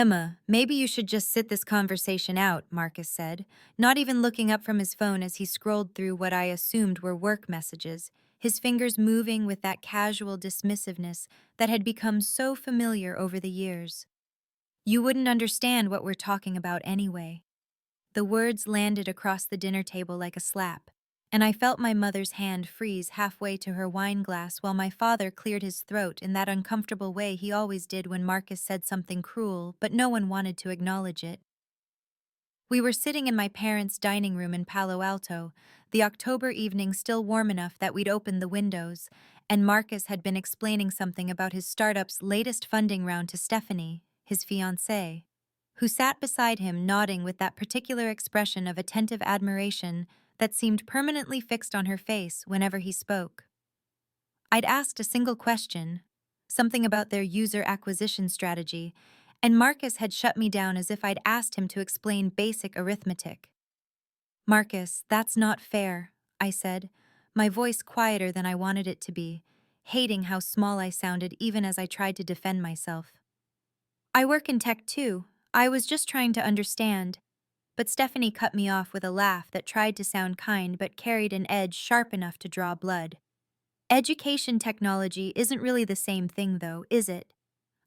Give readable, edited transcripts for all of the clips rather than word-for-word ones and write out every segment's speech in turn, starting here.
Emma, maybe you should just sit this conversation out, Marcus said, not even looking up from his phone as he scrolled through what I assumed were work messages, his fingers moving with that casual dismissiveness that had become so familiar over the years. You wouldn't understand what we're talking about anyway. The words landed across the dinner table like a slap, and I felt my mother's hand freeze halfway to her wine glass while my father cleared his throat in that uncomfortable way he always did when Marcus said something cruel, but no one wanted to acknowledge it. We were sitting in my parents' dining room in Palo Alto, the October evening still warm enough that we'd opened the windows, and Marcus had been explaining something about his startup's latest funding round to Stephanie, his fiancée, who sat beside him nodding with that particular expression of attentive admiration that seemed permanently fixed on her face whenever he spoke. I'd asked a single question, something about their user acquisition strategy, and Marcus had shut me down as if I'd asked him to explain basic arithmetic. Marcus, that's not fair, I said, my voice quieter than I wanted it to be, hating how small I sounded even as I tried to defend myself. I work in tech too. I was just trying to understand. But Stephanie cut me off with a laugh that tried to sound kind but carried an edge sharp enough to draw blood. Education technology isn't really the same thing, though, is it?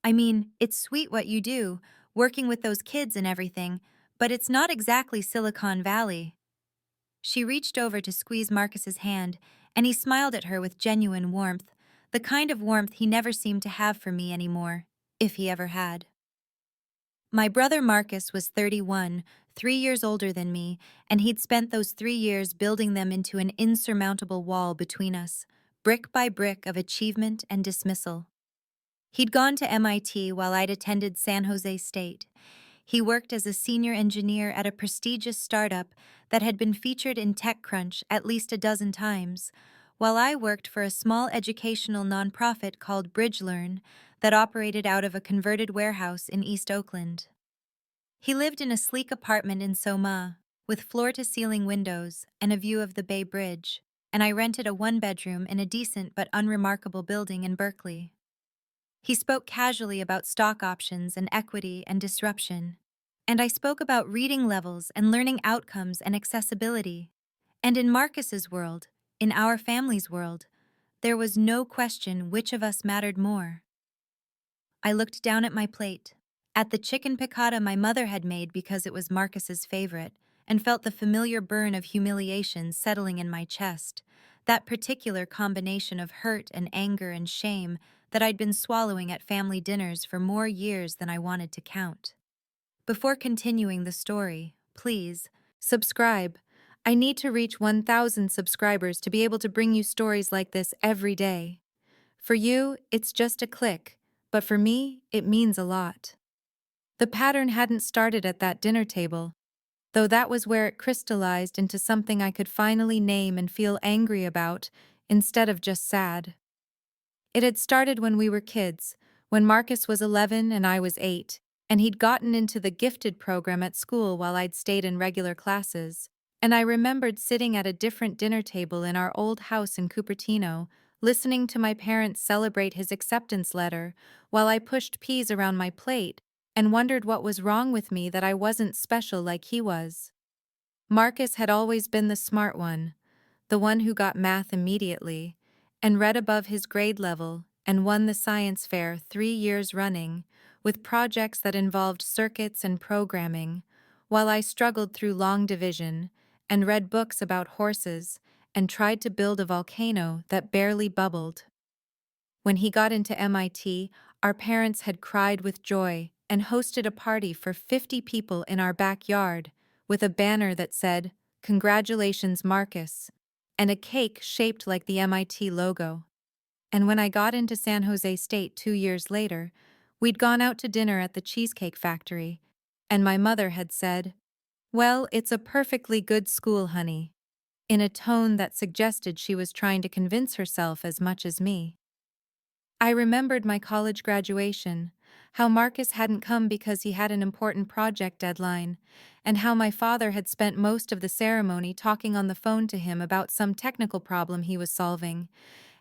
I mean, it's sweet what you do, working with those kids and everything, but it's not exactly Silicon Valley. She reached over to squeeze Marcus's hand, and he smiled at her with genuine warmth, the kind of warmth he never seemed to have for me anymore, if he ever had. My brother Marcus was 31, 3 years older than me, and he'd spent those 3 years building them into an insurmountable wall between us, brick by brick of achievement and dismissal. He'd gone to MIT while I'd attended San Jose State. He worked as a senior engineer at a prestigious startup that had been featured in TechCrunch at least a dozen times, while I worked for a small educational nonprofit called BridgeLearn that operated out of a converted warehouse in East Oakland. He lived in a sleek apartment in Soma, with floor-to-ceiling windows and a view of the Bay Bridge, and I rented a one-bedroom in a decent but unremarkable building in Berkeley. He spoke casually about stock options and equity and disruption, and I spoke about reading levels and learning outcomes and accessibility. And in Marcus's world, in our family's world, there was no question which of us mattered more. I looked down at my plate, at the chicken piccata my mother had made because it was Marcus's favorite, and felt the familiar burn of humiliation settling in my chest, that particular combination of hurt and anger and shame that I'd been swallowing at family dinners for more years than I wanted to count. Before continuing the story, please, subscribe. I need to reach 1,000 subscribers to be able to bring you stories like this every day. For you, it's just a click, but for me, it means a lot. The pattern hadn't started at that dinner table, though that was where it crystallized into something I could finally name and feel angry about, instead of just sad. It had started when we were kids, when Marcus was 11 and I was 8, and he'd gotten into the gifted program at school while I'd stayed in regular classes, and I remembered sitting at a different dinner table in our old house in Cupertino, listening to my parents celebrate his acceptance letter while I pushed peas around my plate and wondered what was wrong with me that I wasn't special like he was. Marcus had always been the smart one, the one who got math immediately, and read above his grade level and won the science fair 3 years running, with projects that involved circuits and programming, while I struggled through long division and read books about horses and tried to build a volcano that barely bubbled. When he got into MIT, our parents had cried with joy and hosted a party for 50 people in our backyard, with a banner that said, "Congratulations, Marcus," and a cake shaped like the MIT logo. And when I got into San Jose State 2 years later, we'd gone out to dinner at the Cheesecake Factory, and my mother had said, "Well, it's a perfectly good school, honey," in a tone that suggested she was trying to convince herself as much as me. I remembered my college graduation, how Marcus hadn't come because he had an important project deadline, and how my father had spent most of the ceremony talking on the phone to him about some technical problem he was solving,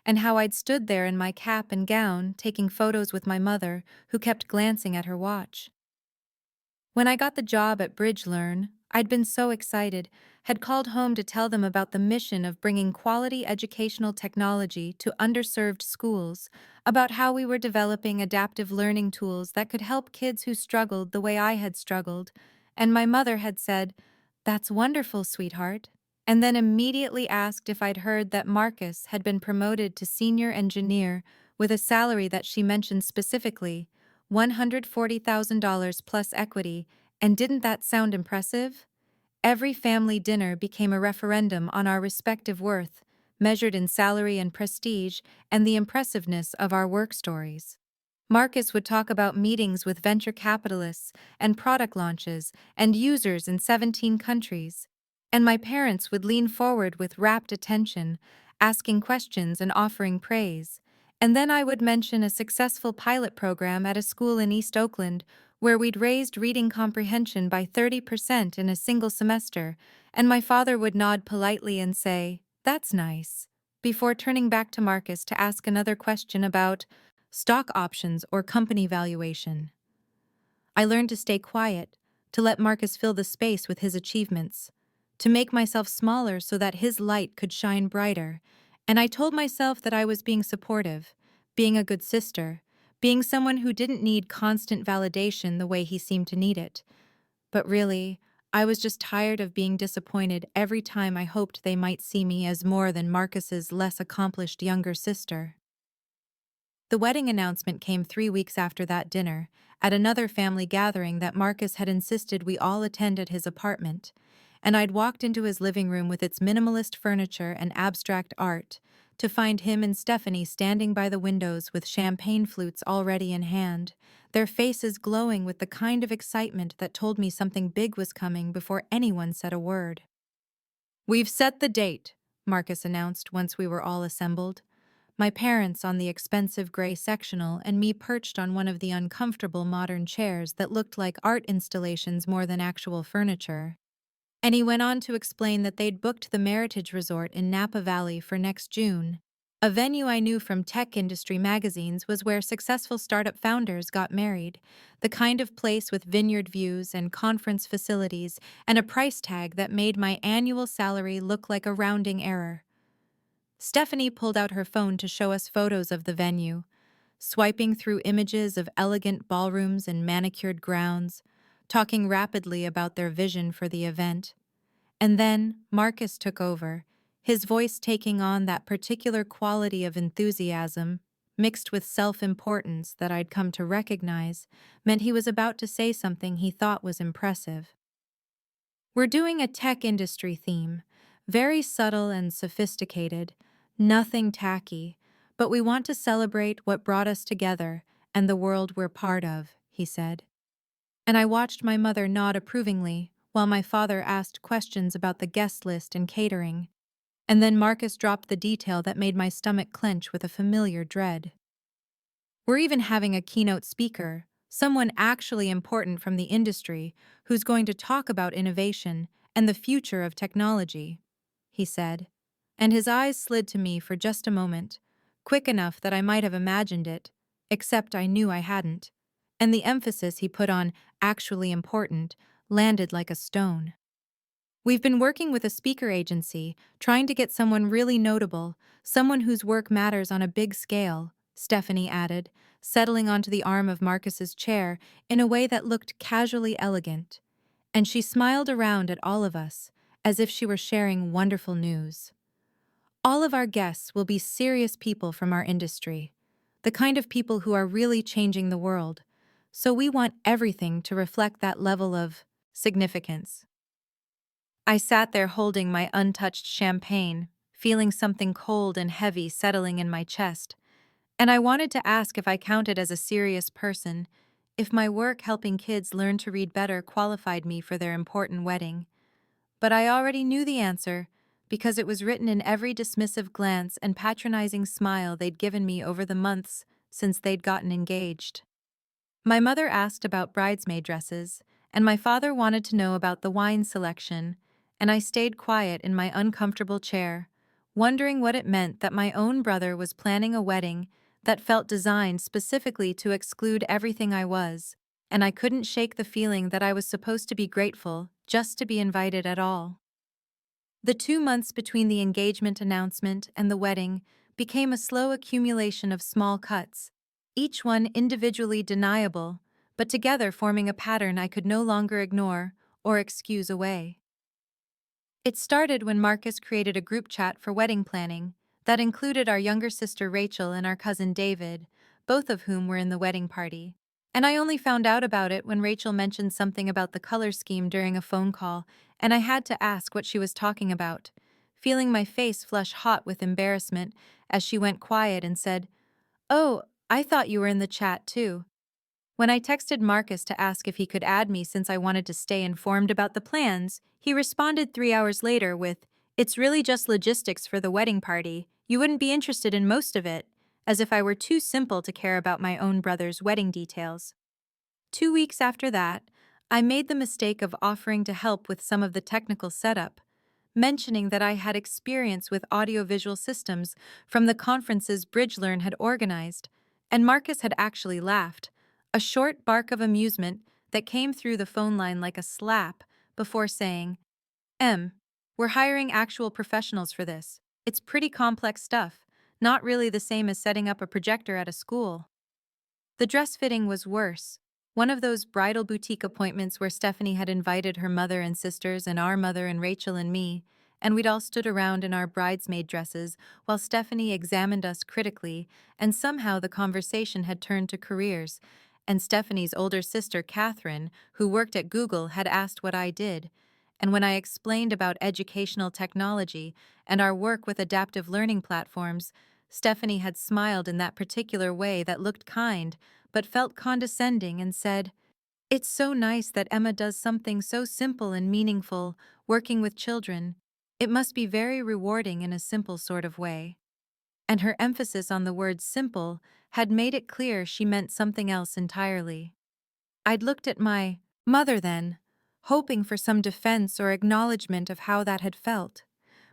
and how I'd stood there in my cap and gown taking photos with my mother, who kept glancing at her watch. When I got the job at Bridge Learn, I'd been so excited, had called home to tell them about the mission of bringing quality educational technology to underserved schools, about how we were developing adaptive learning tools that could help kids who struggled the way I had struggled, and my mother had said, "That's wonderful, sweetheart," and then immediately asked if I'd heard that Marcus had been promoted to senior engineer with a salary that she mentioned specifically, $140,000 plus equity, and didn't that sound impressive? Every family dinner became a referendum on our respective worth, measured in salary and prestige, and the impressiveness of our work stories. Marcus would talk about meetings with venture capitalists and product launches and users in 17 countries. And my parents would lean forward with rapt attention, asking questions and offering praise. And then I would mention a successful pilot program at a school in East Oakland where we'd raised reading comprehension by 30% in a single semester, and my father would nod politely and say, "That's nice," before turning back to Marcus to ask another question about stock options or company valuation. I learned to stay quiet, to let Marcus fill the space with his achievements, to make myself smaller so that his light could shine brighter, and I told myself that I was being supportive, being a good sister, being someone who didn't need constant validation the way he seemed to need it. But really, I was just tired of being disappointed every time I hoped they might see me as more than Marcus's less accomplished younger sister. The wedding announcement came 3 weeks after that dinner, at another family gathering that Marcus had insisted we all attend at his apartment, and I'd walked into his living room with its minimalist furniture and abstract art, to find him and Stephanie standing by the windows with champagne flutes already in hand, their faces glowing with the kind of excitement that told me something big was coming before anyone said a word. "We've set the date," Marcus announced once we were all assembled. My parents on the expensive gray sectional and me perched on one of the uncomfortable modern chairs that looked like art installations more than actual furniture. And he went on to explain that they'd booked the Meritage Resort in Napa Valley for next June. A venue I knew from tech industry magazines was where successful startup founders got married, the kind of place with vineyard views and conference facilities and a price tag that made my annual salary look like a rounding error. Stephanie pulled out her phone to show us photos of the venue, swiping through images of elegant ballrooms and manicured grounds, talking rapidly about their vision for the event. And then Marcus took over, his voice taking on that particular quality of enthusiasm, mixed with self-importance that I'd come to recognize, meant he was about to say something he thought was impressive. "We're doing a tech industry theme, very subtle and sophisticated, nothing tacky, but we want to celebrate what brought us together and the world we're part of," he said. And I watched my mother nod approvingly while my father asked questions about the guest list and catering. And then Marcus dropped the detail that made my stomach clench with a familiar dread. "We're even having a keynote speaker, someone actually important from the industry who's going to talk about innovation and the future of technology," he said. And his eyes slid to me for just a moment, quick enough that I might have imagined it, except I knew I hadn't. And the emphasis he put on "actually important" landed like a stone. "We've been working with a speaker agency, trying to get someone really notable, someone whose work matters on a big scale," Stephanie added, settling onto the arm of Marcus's chair in a way that looked casually elegant. And she smiled around at all of us, as if she were sharing wonderful news. "All of our guests will be serious people from our industry, the kind of people who are really changing the world, so we want everything to reflect that level of significance." I sat there holding my untouched champagne, feeling something cold and heavy settling in my chest, and I wanted to ask if I counted as a serious person, if my work helping kids learn to read better qualified me for their important wedding. But I already knew the answer, because it was written in every dismissive glance and patronizing smile they'd given me over the months since they'd gotten engaged. My mother asked about bridesmaid dresses, and my father wanted to know about the wine selection, and I stayed quiet in my uncomfortable chair, wondering what it meant that my own brother was planning a wedding that felt designed specifically to exclude everything I was, and I couldn't shake the feeling that I was supposed to be grateful just to be invited at all. The 2 months between the engagement announcement and the wedding became a slow accumulation of small cuts, each one individually deniable, but together forming a pattern I could no longer ignore or excuse away. It started when Marcus created a group chat for wedding planning that included our younger sister Rachel and our cousin David, both of whom were in the wedding party. And I only found out about it when Rachel mentioned something about the color scheme during a phone call, and I had to ask what she was talking about, feeling my face flush hot with embarrassment as she went quiet and said, "Oh, I thought you were in the chat too." When I texted Marcus to ask if he could add me since I wanted to stay informed about the plans, he responded 3 hours later with, "It's really just logistics for the wedding party. You wouldn't be interested in most of it," as if I were too simple to care about my own brother's wedding details. 2 weeks after that, I made the mistake of offering to help with some of the technical setup, mentioning that I had experience with audiovisual systems from the conferences BridgeLearn had organized, and Marcus had actually laughed, a short bark of amusement that came through the phone line like a slap, before saying, we're hiring actual professionals for this. It's pretty complex stuff, not really the same as setting up a projector at a school." The dress fitting was worse. One of those bridal boutique appointments where Stephanie had invited her mother and sisters and our mother and Rachel and me, and we'd all stood around in our bridesmaid dresses while Stephanie examined us critically, and somehow the conversation had turned to careers, and Stephanie's older sister, Catherine, who worked at Google, had asked what I did. And when I explained about educational technology and our work with adaptive learning platforms, Stephanie had smiled in that particular way that looked kind, but felt condescending and said, "It's so nice that Emma does something so simple and meaningful, working with children. It must be very rewarding in a simple sort of way." And her emphasis on the word simple had made it clear she meant something else entirely. I'd looked at my mother then, hoping for some defense or acknowledgement of how that had felt.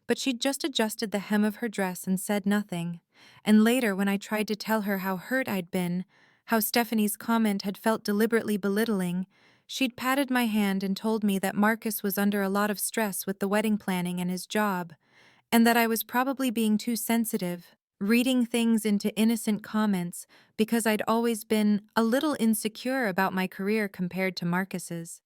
But she'd just adjusted the hem of her dress and said nothing. And later, when I tried to tell her how hurt I'd been, how Stephanie's comment had felt deliberately belittling, she'd patted my hand and told me that Marcus was under a lot of stress with the wedding planning and his job, and that I was probably being too sensitive, reading things into innocent comments because I'd always been a little insecure about my career compared to Marcus's.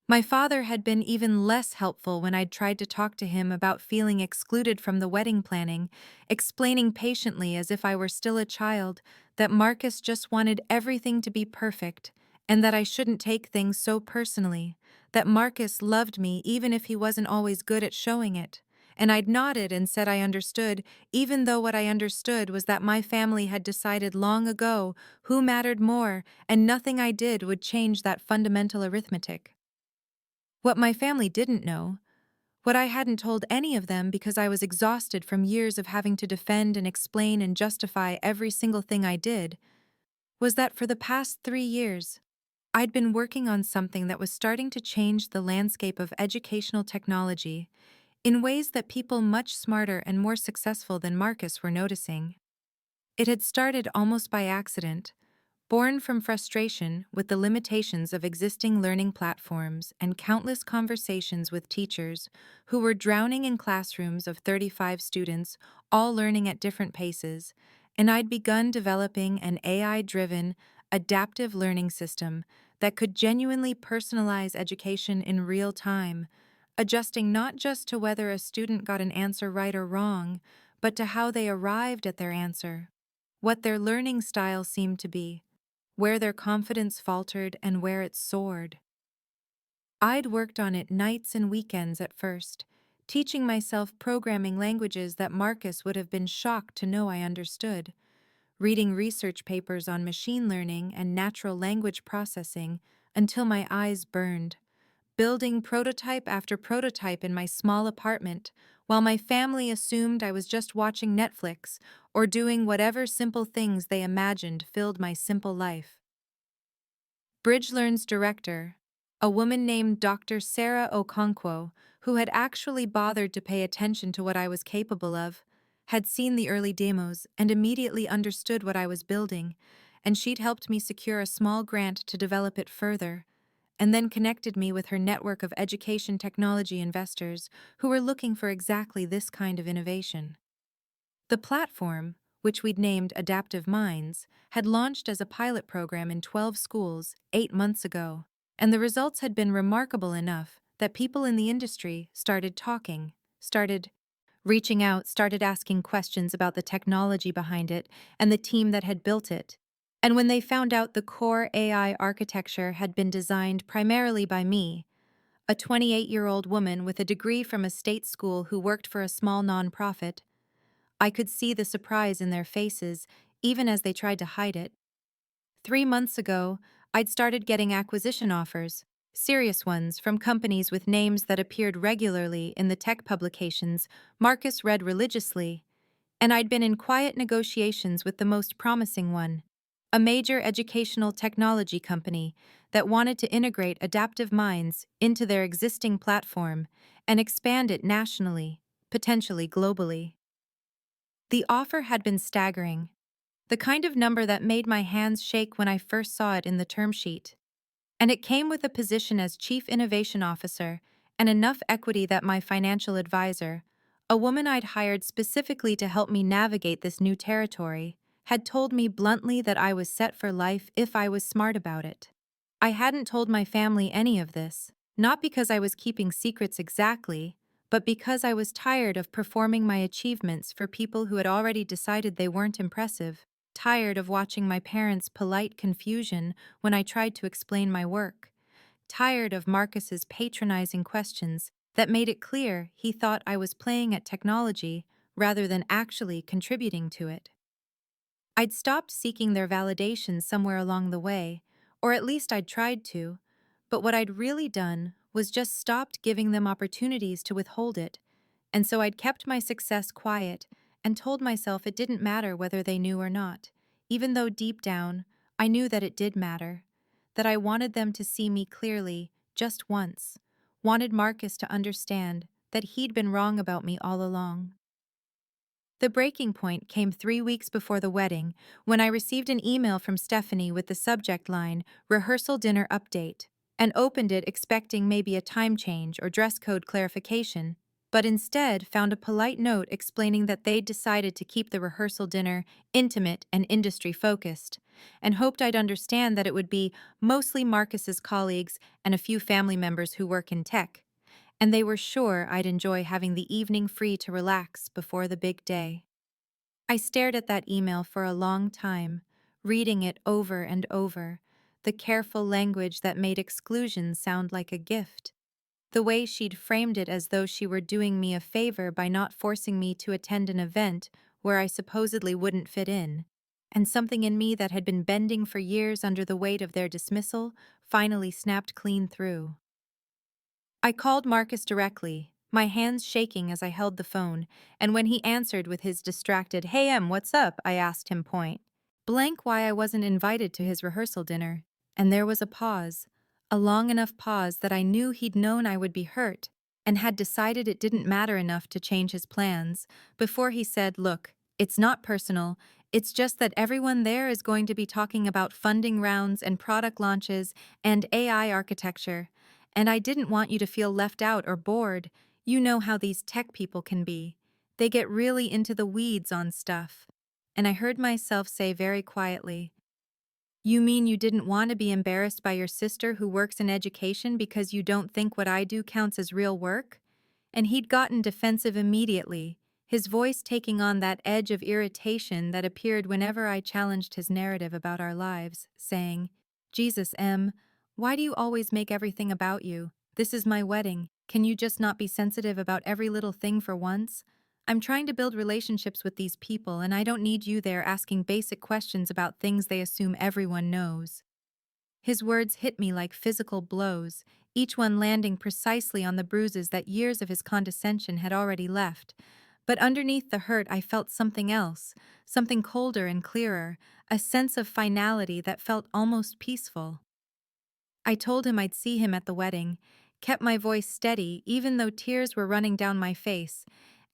My father had been even less helpful when I'd tried to talk to him about feeling excluded from the wedding planning, explaining patiently as if I were still a child that Marcus just wanted everything to be perfect and that I shouldn't take things so personally, that Marcus loved me even if he wasn't always good at showing it. And I'd nodded and said I understood, even though what I understood was that my family had decided long ago who mattered more, and nothing I did would change that fundamental arithmetic. What my family didn't know, what I hadn't told any of them because I was exhausted from years of having to defend and explain and justify every single thing I did, was that for the past 3 years, I'd been working on something that was starting to change the landscape of educational technology in ways that people much smarter and more successful than Marcus were noticing. It had started almost by accident, born from frustration with the limitations of existing learning platforms and countless conversations with teachers who were drowning in classrooms of 35 students, all learning at different paces, and I'd begun developing an AI-driven, adaptive learning system that could genuinely personalize education in real time, adjusting not just to whether a student got an answer right or wrong, but to how they arrived at their answer, what their learning style seemed to be, where their confidence faltered and where it soared. I'd worked on it nights and weekends at first, teaching myself programming languages that Marcus would have been shocked to know I understood, reading research papers on machine learning and natural language processing until my eyes burned, building prototype after prototype in my small apartment, while my family assumed I was just watching Netflix or doing whatever simple things they imagined filled my simple life. BridgeLearn's director, a woman named Dr. Sarah Okonkwo, who had actually bothered to pay attention to what I was capable of, had seen the early demos and immediately understood what I was building, and she'd helped me secure a small grant to develop it further, and then connected me with her network of education technology investors who were looking for exactly this kind of innovation. The platform, which we'd named Adaptive Minds, had launched as a pilot program in 12 schools 8 months ago, and the results had been remarkable enough that people in the industry started talking, started reaching out, started asking questions about the technology behind it and the team that had built it. And when they found out the core AI architecture had been designed primarily by me, a 28-year-old woman with a degree from a state school who worked for a small nonprofit, I could see the surprise in their faces, even as they tried to hide it. 3 months ago, I'd started getting acquisition offers, serious ones from companies with names that appeared regularly in the tech publications Marcus read religiously, and I'd been in quiet negotiations with the most promising one, a major educational technology company that wanted to integrate Adaptive Minds into their existing platform and expand it nationally, potentially globally. The offer had been staggering, the kind of number that made my hands shake when I first saw it in the term sheet. And it came with a position as Chief Innovation Officer and enough equity that my financial advisor, a woman I'd hired specifically to help me navigate this new territory, had told me bluntly that I was set for life if I was smart about it. I hadn't told my family any of this, not because I was keeping secrets exactly, but because I was tired of performing my achievements for people who had already decided they weren't impressive, tired of watching my parents' polite confusion when I tried to explain my work, tired of Marcus's patronizing questions that made it clear he thought I was playing at technology rather than actually contributing to it. I'd stopped seeking their validation somewhere along the way, or at least I'd tried to, but what I'd really done was just stopped giving them opportunities to withhold it, and so I'd kept my success quiet and told myself it didn't matter whether they knew or not, even though deep down, I knew that it did matter, that I wanted them to see me clearly, just once, wanted Marcus to understand that he'd been wrong about me all along. The breaking point came 3 weeks before the wedding, when I received an email from Stephanie with the subject line, "Rehearsal Dinner Update," and opened it expecting maybe a time change or dress code clarification, but instead found a polite note explaining that they'd decided to keep the rehearsal dinner intimate and industry-focused, and hoped I'd understand that it would be mostly Marcus's colleagues and a few family members who work in tech, and they were sure I'd enjoy having the evening free to relax before the big day. I stared at that email for a long time, reading it over and over, the careful language that made exclusion sound like a gift, the way she'd framed it as though she were doing me a favor by not forcing me to attend an event where I supposedly wouldn't fit in, and something in me that had been bending for years under the weight of their dismissal finally snapped clean through. I called Marcus directly, my hands shaking as I held the phone, and when he answered with his distracted, "Hey Em, what's up?" I asked him point blank why I wasn't invited to his rehearsal dinner. And there was a long enough pause that I knew he'd known I would be hurt, and had decided it didn't matter enough to change his plans, before he said, "Look, it's not personal, it's just that everyone there is going to be talking about funding rounds and product launches and AI architecture. And I didn't want you to feel left out or bored. You know how these tech people can be. They get really into the weeds on stuff." And I heard myself say very quietly, "You mean you didn't want to be embarrassed by your sister who works in education because you don't think what I do counts as real work?" And he'd gotten defensive immediately, his voice taking on that edge of irritation that appeared whenever I challenged his narrative about our lives, saying, "Jesus, Em, why do you always make everything about you? This is my wedding. Can you just not be sensitive about every little thing for once? I'm trying to build relationships with these people, and I don't need you there asking basic questions about things they assume everyone knows." His words hit me like physical blows, each one landing precisely on the bruises that years of his condescension had already left. But underneath the hurt I felt something else, something colder and clearer, a sense of finality that felt almost peaceful. I told him I'd see him at the wedding, kept my voice steady even though tears were running down my face,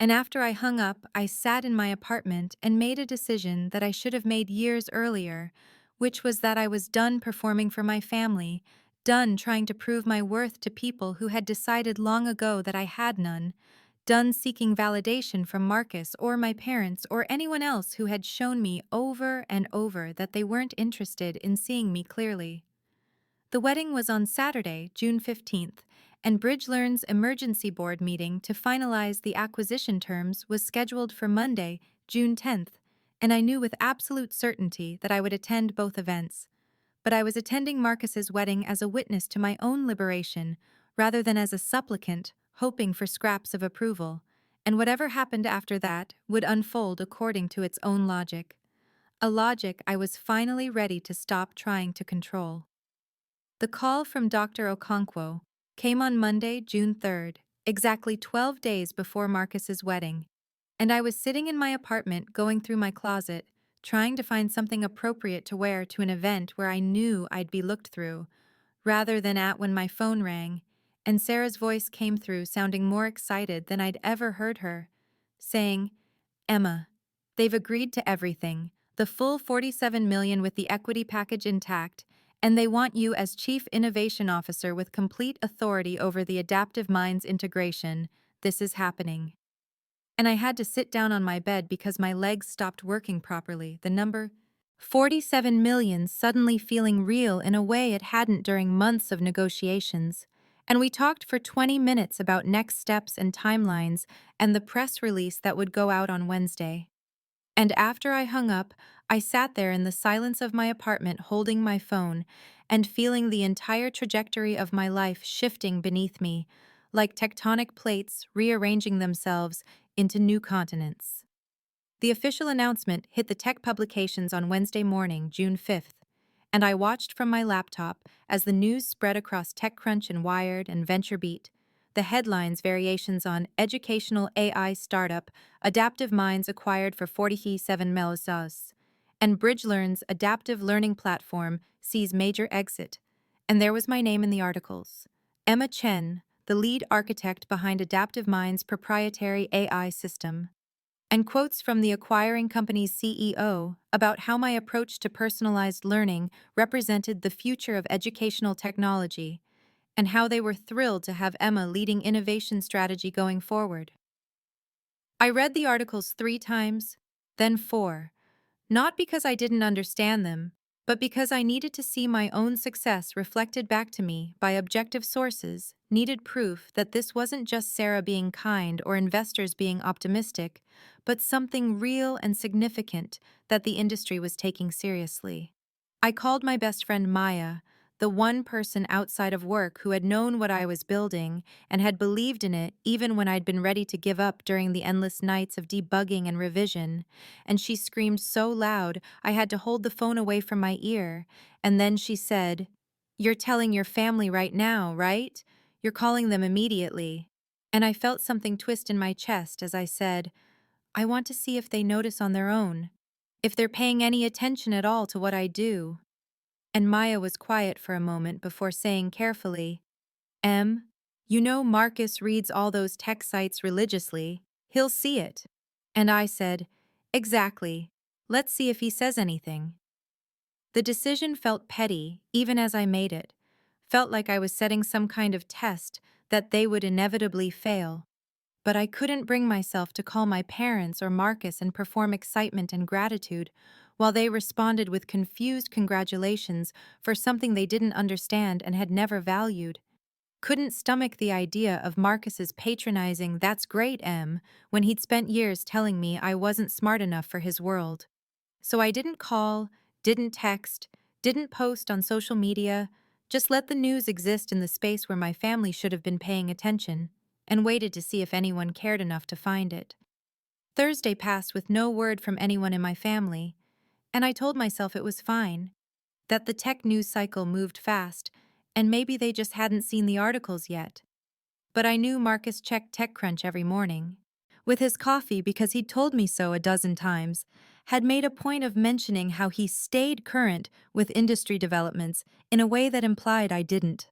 and after I hung up, I sat in my apartment and made a decision that I should have made years earlier, which was that I was done performing for my family, done trying to prove my worth to people who had decided long ago that I had none, done seeking validation from Marcus or my parents or anyone else who had shown me over and over that they weren't interested in seeing me clearly. The wedding was on Saturday, June 15th, and Bridgelearn's emergency board meeting to finalize the acquisition terms was scheduled for Monday, June 10th, and I knew with absolute certainty that I would attend both events. But I was attending Marcus's wedding as a witness to my own liberation, rather than as a supplicant, hoping for scraps of approval, and whatever happened after that would unfold according to its own logic. A logic I was finally ready to stop trying to control. The call from Dr. Okonkwo came on Monday, June 3rd, exactly 12 days before Marcus's wedding, and I was sitting in my apartment going through my closet, trying to find something appropriate to wear to an event where I knew I'd be looked through, rather than at when my phone rang, and Sarah's voice came through sounding more excited than I'd ever heard her, saying, "Emma, they've agreed to everything, the full $47 million with the equity package intact, and they want you as Chief Innovation Officer with complete authority over the Adaptive Minds integration. This is happening." And I had to sit down on my bed because my legs stopped working properly, the number 47 million suddenly feeling real in a way it hadn't during months of negotiations. And we talked for 20 minutes about next steps and timelines and the press release that would go out on Wednesday. And after I hung up, I sat there in the silence of my apartment holding my phone and feeling the entire trajectory of my life shifting beneath me, like tectonic plates rearranging themselves into new continents. The official announcement hit the tech publications on Wednesday morning, June 5th, and I watched from my laptop as the news spread across TechCrunch and Wired and VentureBeat. The headlines variations on educational AI startup, Adaptive Minds acquired for $47 million, and Bridgelearn's adaptive learning platform sees major exit. And there was my name in the articles. Emma Chen, the lead architect behind Adaptive Minds' proprietary AI system. And quotes from the acquiring company's CEO about how my approach to personalized learning represented the future of educational technology, and how they were thrilled to have Emma leading innovation strategy going forward. I read the articles 3 times, then 4, not because I didn't understand them, but because I needed to see my own success reflected back to me by objective sources, needed proof that this wasn't just Sarah being kind or investors being optimistic, but something real and significant that the industry was taking seriously. I called my best friend Maya, the one person outside of work who had known what I was building and had believed in it even when I'd been ready to give up during the endless nights of debugging and revision, and she screamed so loud I had to hold the phone away from my ear, and then she said, "You're telling your family right now, right? You're calling them immediately." And I felt something twist in my chest as I said, "I want to see if they notice on their own, if they're paying any attention at all to what I do." And Maya was quiet for a moment before saying carefully, You know Marcus reads all those tech sites religiously. He'll see it." And I said, "Exactly. Let's see if he says anything." The decision felt petty, even as I made it. Felt like I was setting some kind of test that they would inevitably fail. But I couldn't bring myself to call my parents or Marcus and perform excitement and gratitude, while they responded with confused congratulations for something they didn't understand and had never valued. Couldn't stomach the idea of Marcus's patronizing "That's great, Em," when he'd spent years telling me I wasn't smart enough for his world. So I didn't call, didn't text, didn't post on social media, just let the news exist in the space where my family should have been paying attention, and waited to see if anyone cared enough to find it. Thursday passed with no word from anyone in my family, and I told myself it was fine, that the tech news cycle moved fast, and maybe they just hadn't seen the articles yet. But I knew Marcus checked TechCrunch every morning. With his coffee, because he'd told me so a dozen times, had made a point of mentioning how he stayed current with industry developments in a way that implied I didn't.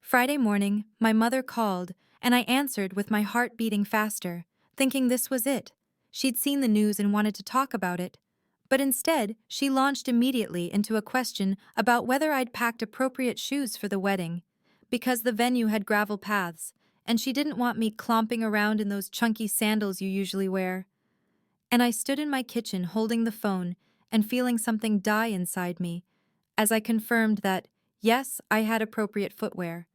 Friday morning, my mother called, and I answered with my heart beating faster, thinking this was it. She'd seen the news and wanted to talk about it. But instead, she launched immediately into a question about whether I'd packed appropriate shoes for the wedding, because the venue had gravel paths, and she didn't want me clomping around in those chunky sandals you usually wear. And I stood in my kitchen holding the phone and feeling something die inside me as I confirmed that, yes, I had appropriate footwear.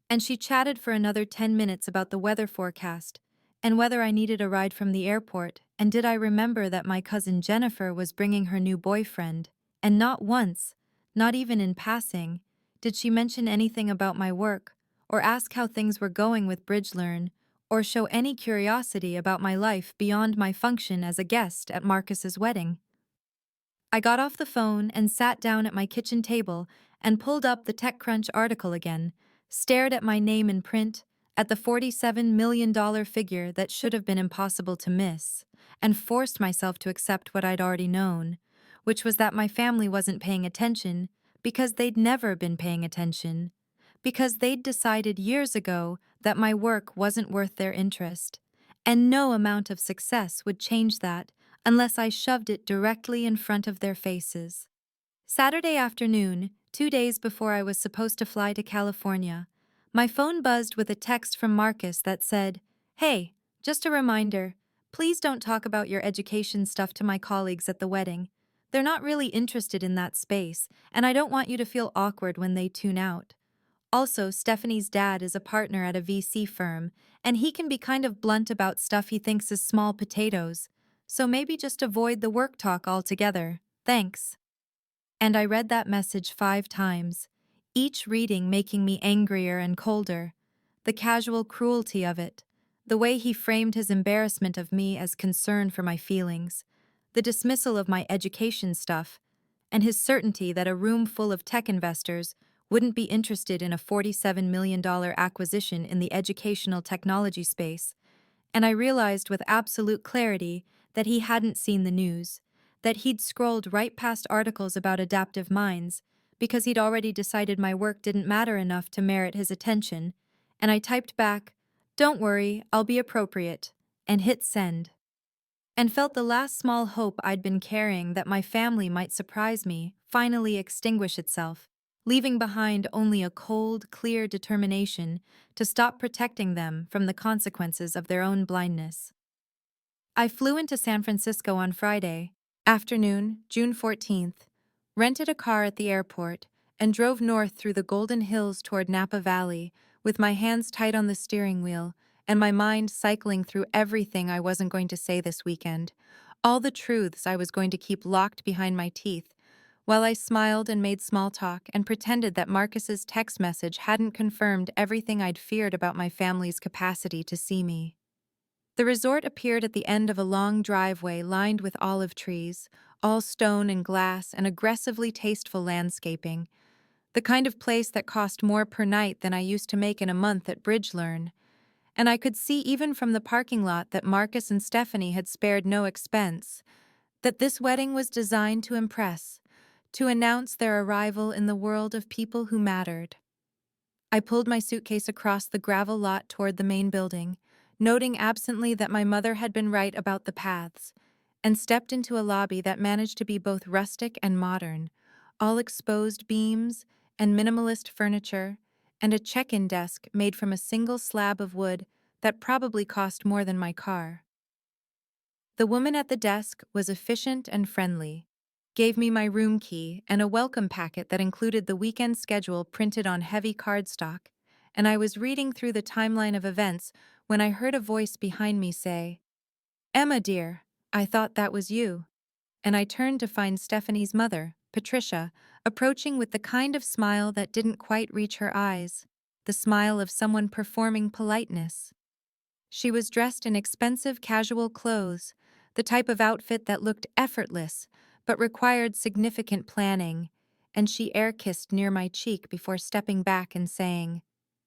And she chatted for another 10 minutes about the weather forecast and whether I needed a ride from the airport, and did I remember that my cousin Jennifer was bringing her new boyfriend. And not once, not even in passing, did she mention anything about my work, or ask how things were going with BridgeLearn, or show any curiosity about my life beyond my function as a guest at Marcus's wedding. I got off the phone and sat down at my kitchen table and pulled up the TechCrunch article again, stared at my name in print, at the $47 million figure that should have been impossible to miss, and forced myself to accept what I'd already known, which was that my family wasn't paying attention because they'd never been paying attention, because they'd decided years ago that my work wasn't worth their interest, and no amount of success would change that unless I shoved it directly in front of their faces. Saturday afternoon, 2 days before I was supposed to fly to California, my phone buzzed with a text from Marcus that said, "Hey, just a reminder, please don't talk about your education stuff to my colleagues at the wedding. They're not really interested in that space, and I don't want you to feel awkward when they tune out. Also, Stephanie's dad is a partner at a VC firm, and he can be kind of blunt about stuff he thinks is small potatoes, so maybe just avoid the work talk altogether. Thanks." And I read that message 5 times, each reading making me angrier and colder. The casual cruelty of it, the way he framed his embarrassment of me as concern for my feelings, the dismissal of my education stuff, and his certainty that a room full of tech investors wouldn't be interested in a $47 million acquisition in the educational technology space. And I realized with absolute clarity that he hadn't seen the news, that he'd scrolled right past articles about adaptive minds, because he'd already decided my work didn't matter enough to merit his attention, and I typed back, "Don't worry, I'll be appropriate," and hit send. And felt the last small hope I'd been carrying that my family might surprise me finally extinguish itself, leaving behind only a cold, clear determination to stop protecting them from the consequences of their own blindness. I flew into San Francisco on Friday afternoon, June 14th, rented a car at the airport, and drove north through the Golden Hills toward Napa Valley, with my hands tight on the steering wheel and my mind cycling through everything I wasn't going to say this weekend, all the truths I was going to keep locked behind my teeth, while I smiled and made small talk and pretended that Marcus's text message hadn't confirmed everything I'd feared about my family's capacity to see me. The resort appeared at the end of a long driveway lined with olive trees, all stone and glass and aggressively tasteful landscaping, the kind of place that cost more per night than I used to make in a month at BridgeLearn. And I could see even from the parking lot that Marcus and Stephanie had spared no expense, that this wedding was designed to impress, to announce their arrival in the world of people who mattered. I pulled my suitcase across the gravel lot toward the main building, noting absently that my mother had been right about the paths, and stepped into a lobby that managed to be both rustic and modern, all exposed beams and minimalist furniture, and a check-in desk made from a single slab of wood that probably cost more than my car. The woman at the desk was efficient and friendly, gave me my room key and a welcome packet that included the weekend schedule printed on heavy cardstock, and I was reading through the timeline of events when I heard a voice behind me say, "Emma, dear, I thought that was you." And I turned to find Stephanie's mother, Patricia, approaching with the kind of smile that didn't quite reach her eyes, the smile of someone performing politeness. She was dressed in expensive casual clothes, the type of outfit that looked effortless but required significant planning, and she air-kissed near my cheek before stepping back and saying,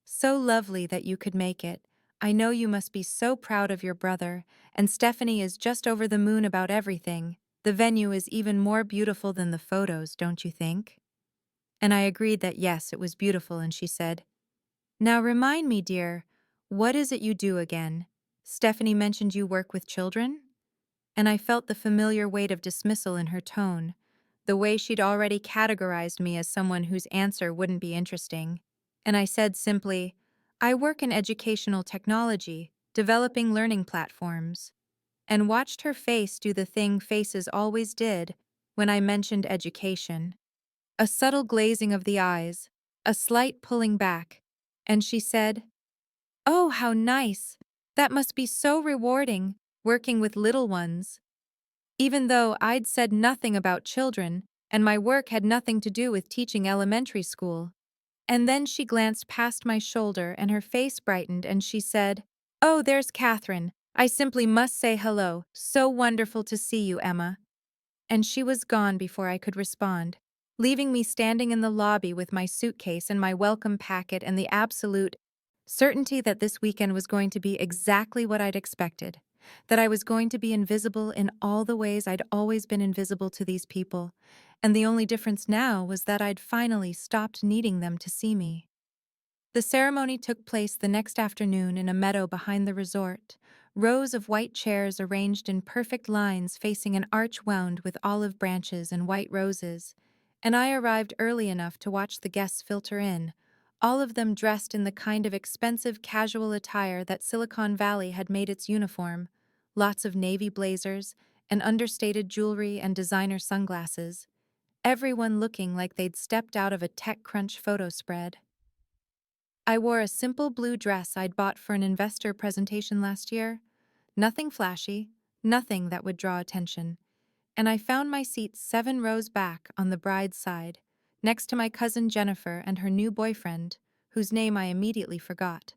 "So lovely that you could make it. I know you must be so proud of your brother, and Stephanie is just over the moon about everything. The venue is even more beautiful than the photos, don't you think?" And I agreed that yes, it was beautiful, and she said, "Now remind me, dear, what is it you do again? Stephanie mentioned you work with children?" and I felt the familiar weight of dismissal in her tone, the way she'd already categorized me as someone whose answer wouldn't be interesting. And I said simply, I work in educational technology, developing learning platforms, and watched her face do the thing faces always did when I mentioned education. A subtle glazing of the eyes, a slight pulling back, and she said, Oh, how nice! That must be so rewarding, working with little ones. Even though I'd said nothing about children, and my work had nothing to do with teaching elementary school. And then she glanced past my shoulder and her face brightened and she said, Oh, there's Catherine. I simply must say hello. So wonderful to see you, Emma. And she was gone before I could respond, leaving me standing in the lobby with my suitcase and my welcome packet and the absolute certainty that this weekend was going to be exactly what I'd expected, that I was going to be invisible in all the ways I'd always been invisible to these people, and the only difference now was that I'd finally stopped needing them to see me. The ceremony took place the next afternoon in a meadow behind the resort, rows of white chairs arranged in perfect lines facing an arch wound with olive branches and white roses, and I arrived early enough to watch the guests filter in, all of them dressed in the kind of expensive casual attire that Silicon Valley had made its uniform, lots of navy blazers, and understated jewelry and designer sunglasses, everyone looking like they'd stepped out of a TechCrunch photo spread. I wore a simple blue dress I'd bought for an investor presentation last year. Nothing flashy, nothing that would draw attention. And I found my seat 7 rows back on the bride's side, next to my cousin Jennifer and her new boyfriend, whose name I immediately forgot,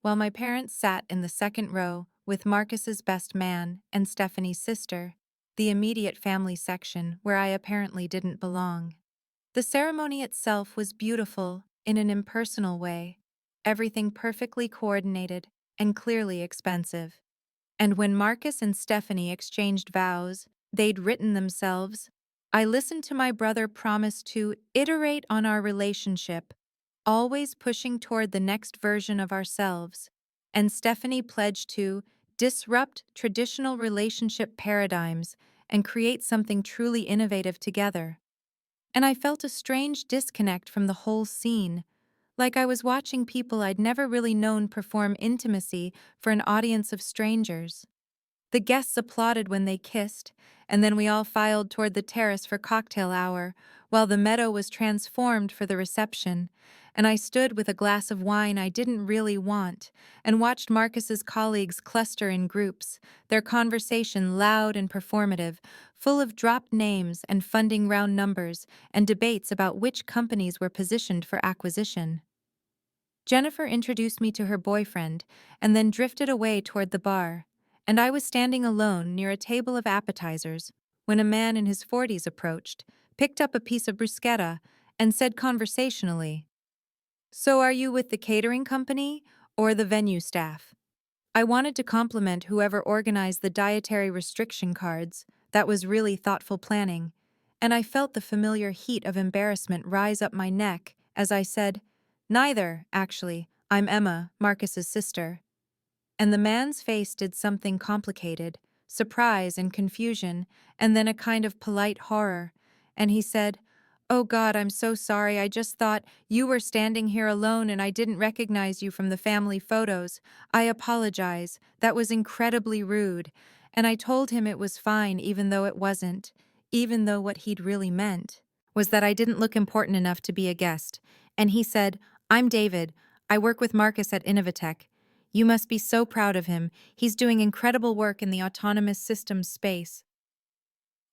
while my parents sat in the second row with Marcus's best man and Stephanie's sister, the immediate family section where I apparently didn't belong. The ceremony itself was beautiful in an impersonal way, everything perfectly coordinated and clearly expensive. And when Marcus and Stephanie exchanged vows they'd written themselves, I listened to my brother promise to iterate on our relationship, always pushing toward the next version of ourselves, and Stephanie pledged to disrupt traditional relationship paradigms and create something truly innovative together. And I felt a strange disconnect from the whole scene, like I was watching people I'd never really known perform intimacy for an audience of strangers. The guests applauded when they kissed, and then we all filed toward the terrace for cocktail hour, while the meadow was transformed for the reception, and I stood with a glass of wine I didn't really want, and watched Marcus's colleagues cluster in groups, their conversation loud and performative, full of dropped names and funding round numbers, and debates about which companies were positioned for acquisition. Jennifer introduced me to her boyfriend, and then drifted away toward the bar, and I was standing alone near a table of appetizers when a man in his 40s approached, picked up a piece of bruschetta, and said conversationally, So are you with the catering company or the venue staff? I wanted to compliment whoever organized the dietary restriction cards. That was really thoughtful planning, and I felt the familiar heat of embarrassment rise up my neck as I said, Neither, actually. I'm Emma, Marcus's sister. And the man's face did something complicated, surprise and confusion, and then a kind of polite horror. And he said, Oh God, I'm so sorry. I just thought you were standing here alone and I didn't recognize you from the family photos. I apologize. That was incredibly rude. And I told him it was fine even though it wasn't, even though what he'd really meant was that I didn't look important enough to be a guest. And he said, I'm David. I work with Marcus at Innovatech. You must be so proud of him. He's doing incredible work in the autonomous systems space.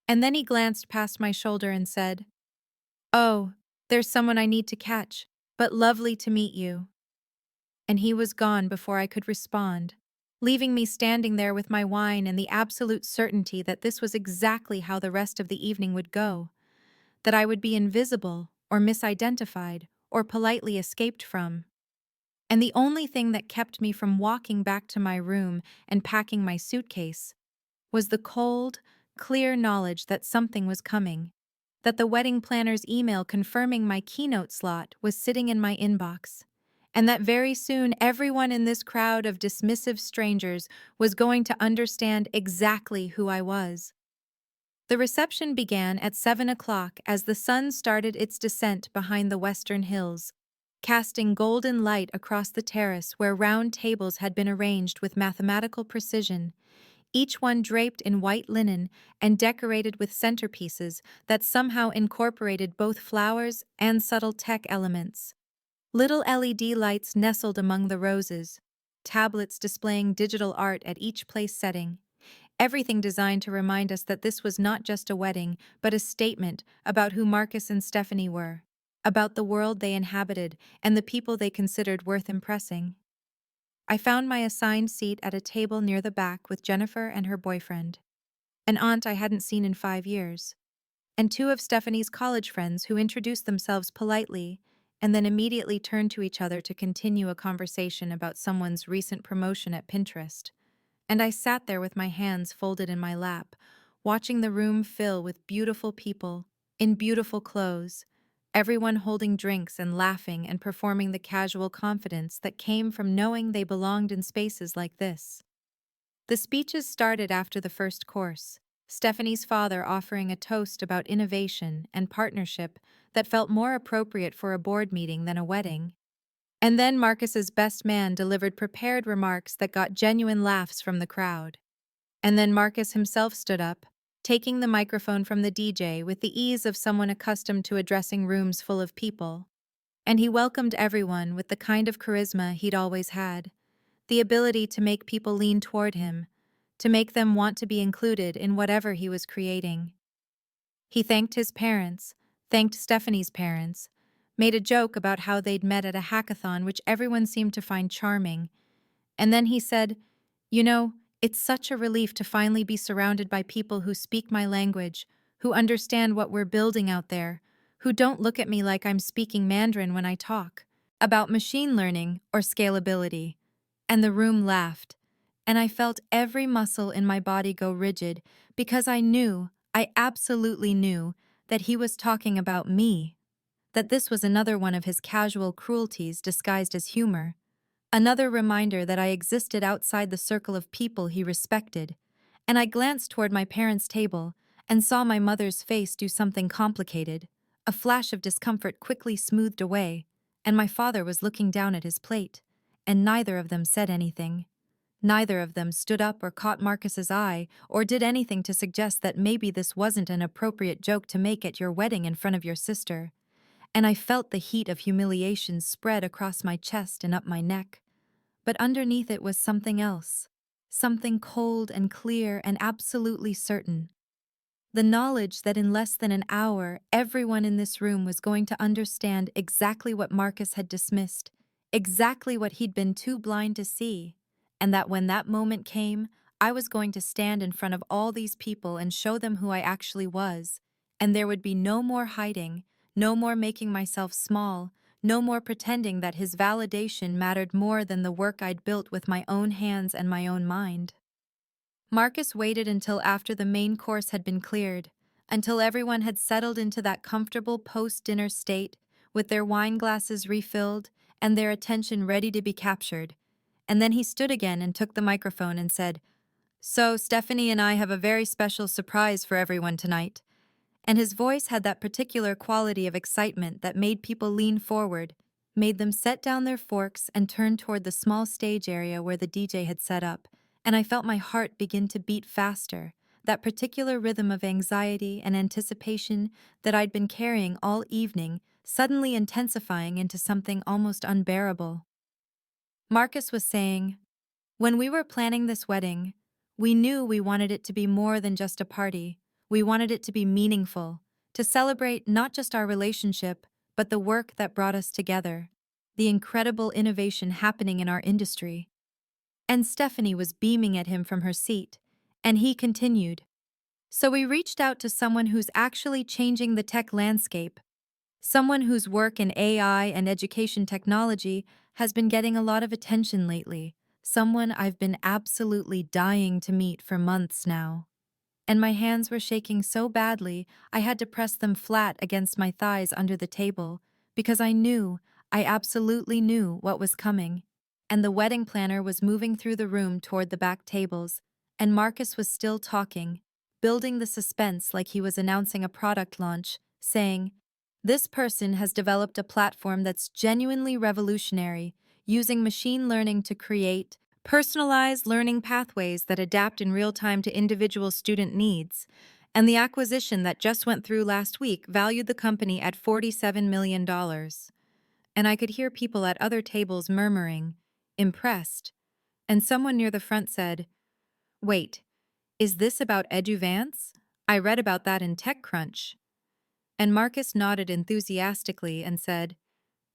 And then he glanced past my shoulder and said, Oh, there's someone I need to catch, but lovely to meet you. And he was gone before I could respond, leaving me standing there with my wine and the absolute certainty that this was exactly how the rest of the evening would go, that I would be invisible or misidentified or politely escaped from. And the only thing that kept me from walking back to my room and packing my suitcase was the cold, clear knowledge that something was coming, that the wedding planner's email confirming my Keynote slot was sitting in my inbox, and that very soon everyone in this crowd of dismissive strangers was going to understand exactly who I was. The reception began at 7 o'clock as the sun started its descent behind the western hills, casting golden light across the terrace where round tables had been arranged with mathematical precision, each one draped in white linen and decorated with centerpieces that somehow incorporated both flowers and subtle tech elements. Little LED lights nestled among the roses, tablets displaying digital art at each place setting. Everything designed to remind us that this was not just a wedding, but a statement about who Marcus and Stephanie were, about the world they inhabited and the people they considered worth impressing. I found my assigned seat at a table near the back with Jennifer and her boyfriend, an aunt I hadn't seen in 5 years, and two of Stephanie's college friends who introduced themselves politely and then immediately turned to each other to continue a conversation about someone's recent promotion at Pinterest. And I sat there with my hands folded in my lap, watching the room fill with beautiful people, in beautiful clothes, everyone holding drinks and laughing and performing the casual confidence that came from knowing they belonged in spaces like this. The speeches started after the first course, Stephanie's father offering a toast about innovation and partnership that felt more appropriate for a board meeting than a wedding. And then Marcus's best man delivered prepared remarks that got genuine laughs from the crowd. And then Marcus himself stood up, taking the microphone from the DJ with the ease of someone accustomed to addressing rooms full of people. And he welcomed everyone with the kind of charisma he'd always had, the ability to make people lean toward him, to make them want to be included in whatever he was creating. He thanked his parents, thanked Stephanie's parents, made a joke about how they'd met at a hackathon which everyone seemed to find charming, and then he said, "You know, it's such a relief to finally be surrounded by people who speak my language, who understand what we're building out there, who don't look at me like I'm speaking Mandarin when I talk about machine learning or scalability." And the room laughed, and I felt every muscle in my body go rigid because I absolutely knew, that he was talking about me, that this was another one of his casual cruelties disguised as humor. Another reminder that I existed outside the circle of people he respected, and I glanced toward my parents' table and saw my mother's face do something complicated. A flash of discomfort quickly smoothed away, and my father was looking down at his plate, and neither of them said anything. Neither of them stood up or caught Marcus's eye or did anything to suggest that maybe this wasn't an appropriate joke to make at your wedding in front of your sister. And I felt the heat of humiliation spread across my chest and up my neck. But underneath it was something else, something cold and clear and absolutely certain. The knowledge that in less than an hour, everyone in this room was going to understand exactly what Marcus had dismissed, exactly what he'd been too blind to see, and that when that moment came, I was going to stand in front of all these people and show them who I actually was, and there would be no more hiding, no more making myself small, no more pretending that his validation mattered more than the work I'd built with my own hands and my own mind. Marcus waited until after the main course had been cleared, until everyone had settled into that comfortable post-dinner state, with their wine glasses refilled and their attention ready to be captured. And then he stood again and took the microphone and said, "So, Stephanie and I have a very special surprise for everyone tonight." And his voice had that particular quality of excitement that made people lean forward, made them set down their forks and turn toward the small stage area where the DJ had set up, and I felt my heart begin to beat faster, that particular rhythm of anxiety and anticipation that I'd been carrying all evening suddenly intensifying into something almost unbearable. Marcus was saying, "When we were planning this wedding, we knew we wanted it to be more than just a party. We wanted it to be meaningful, to celebrate not just our relationship, but the work that brought us together, the incredible innovation happening in our industry." And Stephanie was beaming at him from her seat, and he continued, "So we reached out to someone who's actually changing the tech landscape, someone whose work in AI and education technology has been getting a lot of attention lately, someone I've been absolutely dying to meet for months now." And my hands were shaking so badly I had to press them flat against my thighs under the table, because I absolutely knew what was coming. And the wedding planner was moving through the room toward the back tables, and Marcus was still talking, building the suspense like he was announcing a product launch, saying, "This person has developed a platform that's genuinely revolutionary, using machine learning to create personalized learning pathways that adapt in real time to individual student needs. And the acquisition that just went through last week valued the company at $47 million. And I could hear people at other tables murmuring, impressed. And someone near the front said, "Wait, is this about Eduvance? I read about that in TechCrunch." And Marcus nodded enthusiastically and said,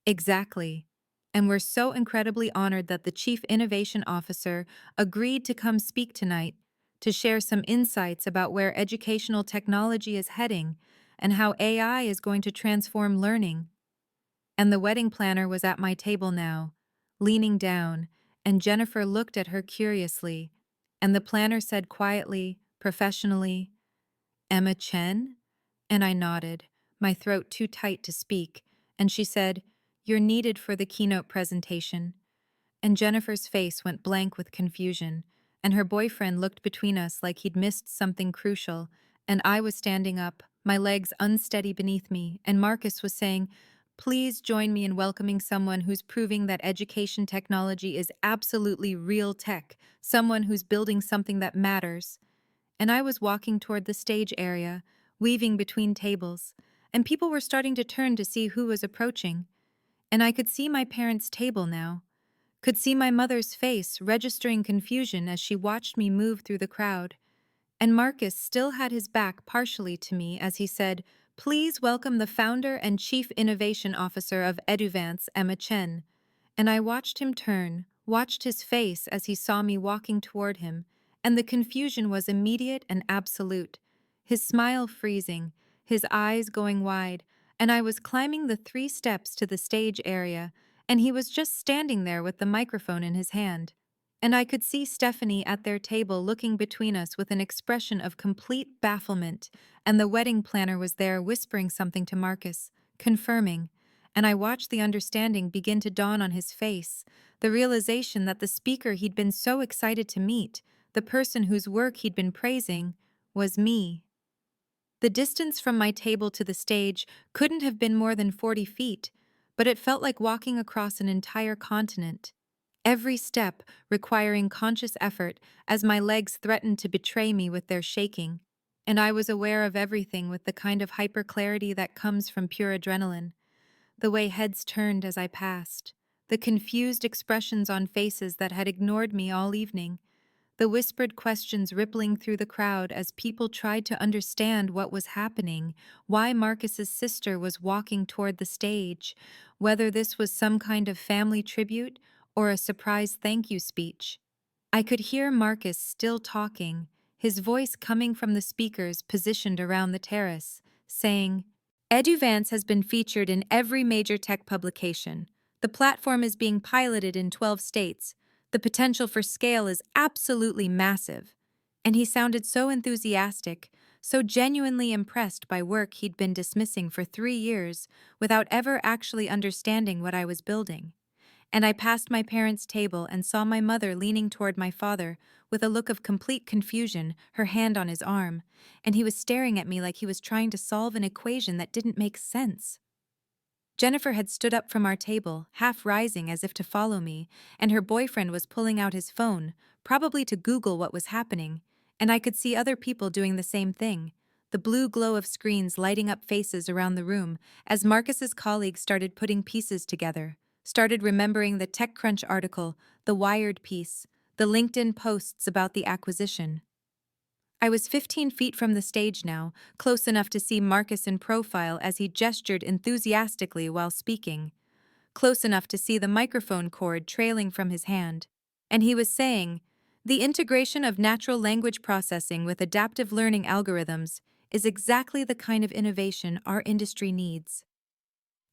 "Exactly. And we're so incredibly honored that the Chief Innovation Officer agreed to come speak tonight to share some insights about where educational technology is heading and how AI is going to transform learning." And the wedding planner was at my table now, leaning down, and Jennifer looked at her curiously, and the planner said quietly, professionally, "Emma Chen?" And I nodded, my throat too tight to speak, and she said, "You're needed for the keynote presentation." And Jennifer's face went blank with confusion, and her boyfriend looked between us like he'd missed something crucial, and I was standing up, my legs unsteady beneath me, and Marcus was saying, "Please join me in welcoming someone who's proving that education technology is absolutely real tech, someone who's building something that matters." And I was walking toward the stage area, weaving between tables, and people were starting to turn to see who was approaching. And I could see my parents' table now, could see my mother's face registering confusion as she watched me move through the crowd. And Marcus still had his back partially to me as he said, "Please welcome the founder and chief innovation officer of Eduvance, Emma Chen." And I watched him turn, watched his face as he saw me walking toward him, and the confusion was immediate and absolute. His smile freezing, his eyes going wide, and I was climbing the 3 steps to the stage area, and he was just standing there with the microphone in his hand. And I could see Stephanie at their table looking between us with an expression of complete bafflement, and the wedding planner was there whispering something to Marcus, confirming, and I watched the understanding begin to dawn on his face, the realization that the speaker he'd been so excited to meet, the person whose work he'd been praising, was me. The distance from my table to the stage couldn't have been more than 40 feet, but it felt like walking across an entire continent. Every step requiring conscious effort as my legs threatened to betray me with their shaking, and I was aware of everything with the kind of hyperclarity that comes from pure adrenaline. The way heads turned as I passed, the confused expressions on faces that had ignored me all evening, the whispered questions rippling through the crowd as people tried to understand what was happening, why Marcus's sister was walking toward the stage, whether this was some kind of family tribute or a surprise thank you speech. I could hear Marcus still talking, his voice coming from the speakers positioned around the terrace, saying, "Eduvance has been featured in every major tech publication. The platform is being piloted in 12 states. The potential for scale is absolutely massive." And he sounded so enthusiastic, so genuinely impressed by work he'd been dismissing for 3 years without ever actually understanding what I was building. And I passed my parents' table and saw my mother leaning toward my father with a look of complete confusion, her hand on his arm, and he was staring at me like he was trying to solve an equation that didn't make sense. Jennifer had stood up from our table, half rising as if to follow me, and her boyfriend was pulling out his phone, probably to Google what was happening, and I could see other people doing the same thing, the blue glow of screens lighting up faces around the room as Marcus's colleagues started putting pieces together, started remembering the TechCrunch article, the Wired piece, the LinkedIn posts about the acquisition. I was 15 feet from the stage now, close enough to see Marcus in profile as he gestured enthusiastically while speaking, close enough to see the microphone cord trailing from his hand. And he was saying, "The integration of natural language processing with adaptive learning algorithms is exactly the kind of innovation our industry needs."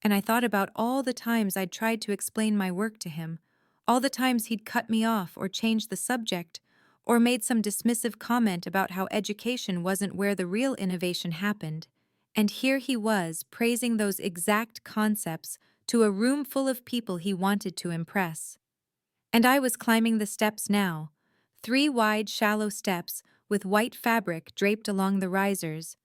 And I thought about all the times I'd tried to explain my work to him, all the times he'd cut me off or changed the subject, or made some dismissive comment about how education wasn't where the real innovation happened. And here he was, praising those exact concepts to a room full of people he wanted to impress. And I was climbing the steps now, 3 wide, shallow steps with white fabric draped along the risers,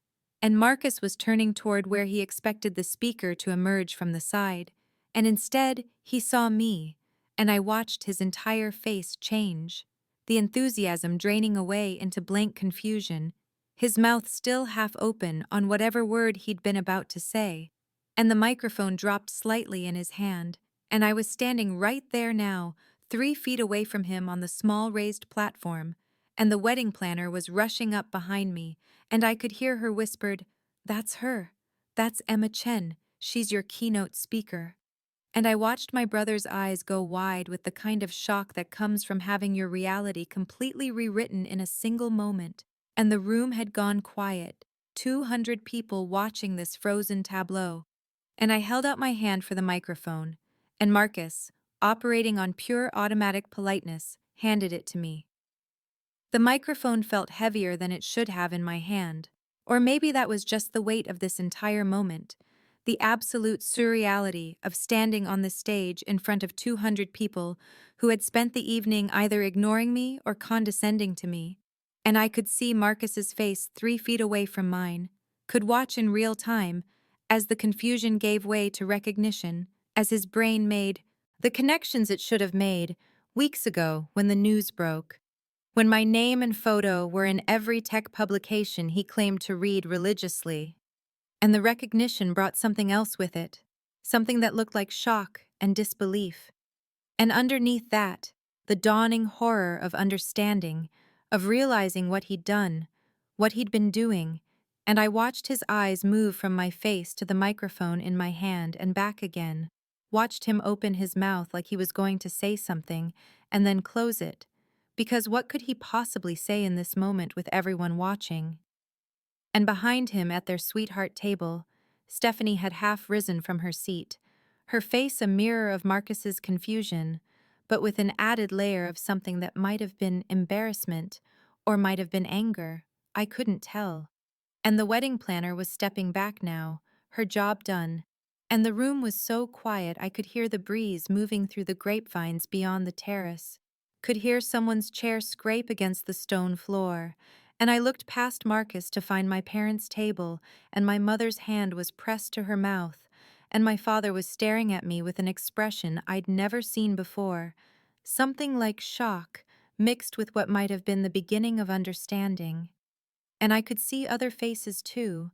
and Marcus was turning toward where he expected the speaker to emerge from the side, and instead he saw me, and I watched his entire face change, the enthusiasm draining away into blank confusion, his mouth still half open on whatever word he'd been about to say, and the microphone dropped slightly in his hand, and I was standing right there now, 3 feet away from him on the small raised platform, and the wedding planner was rushing up behind me, and I could hear her whispered, "That's her. That's Emma Chen. She's your keynote speaker." And I watched my brother's eyes go wide with the kind of shock that comes from having your reality completely rewritten in a single moment, and the room had gone quiet, 200 people watching this frozen tableau. And I held out my hand for the microphone, and Marcus, operating on pure automatic politeness, handed it to me. The microphone felt heavier than it should have in my hand, or maybe that was just the weight of this entire moment, the absolute surreality of standing on the stage in front of 200 people who had spent the evening either ignoring me or condescending to me. And I could see Marcus's face 3 feet away from mine, could watch in real time as the confusion gave way to recognition, as his brain made the connections it should have made weeks ago when the news broke. When my name and photo were in every tech publication he claimed to read religiously. And the recognition brought something else with it, something that looked like shock and disbelief. And underneath that, the dawning horror of understanding, of realizing what he'd done, what he'd been doing, and I watched his eyes move from my face to the microphone in my hand and back again, watched him open his mouth like he was going to say something, and then close it, because what could he possibly say in this moment with everyone watching? And behind him at their sweetheart table, Stephanie had half risen from her seat, her face a mirror of Marcus's confusion, but with an added layer of something that might have been embarrassment or might have been anger. I couldn't tell. And the wedding planner was stepping back now, her job done, and the room was so quiet I could hear the breeze moving through the grapevines beyond the terrace, could hear someone's chair scrape against the stone floor, and I looked past Marcus to find my parents' table, and my mother's hand was pressed to her mouth, and my father was staring at me with an expression I'd never seen before, something like shock, mixed with what might have been the beginning of understanding. And I could see other faces too,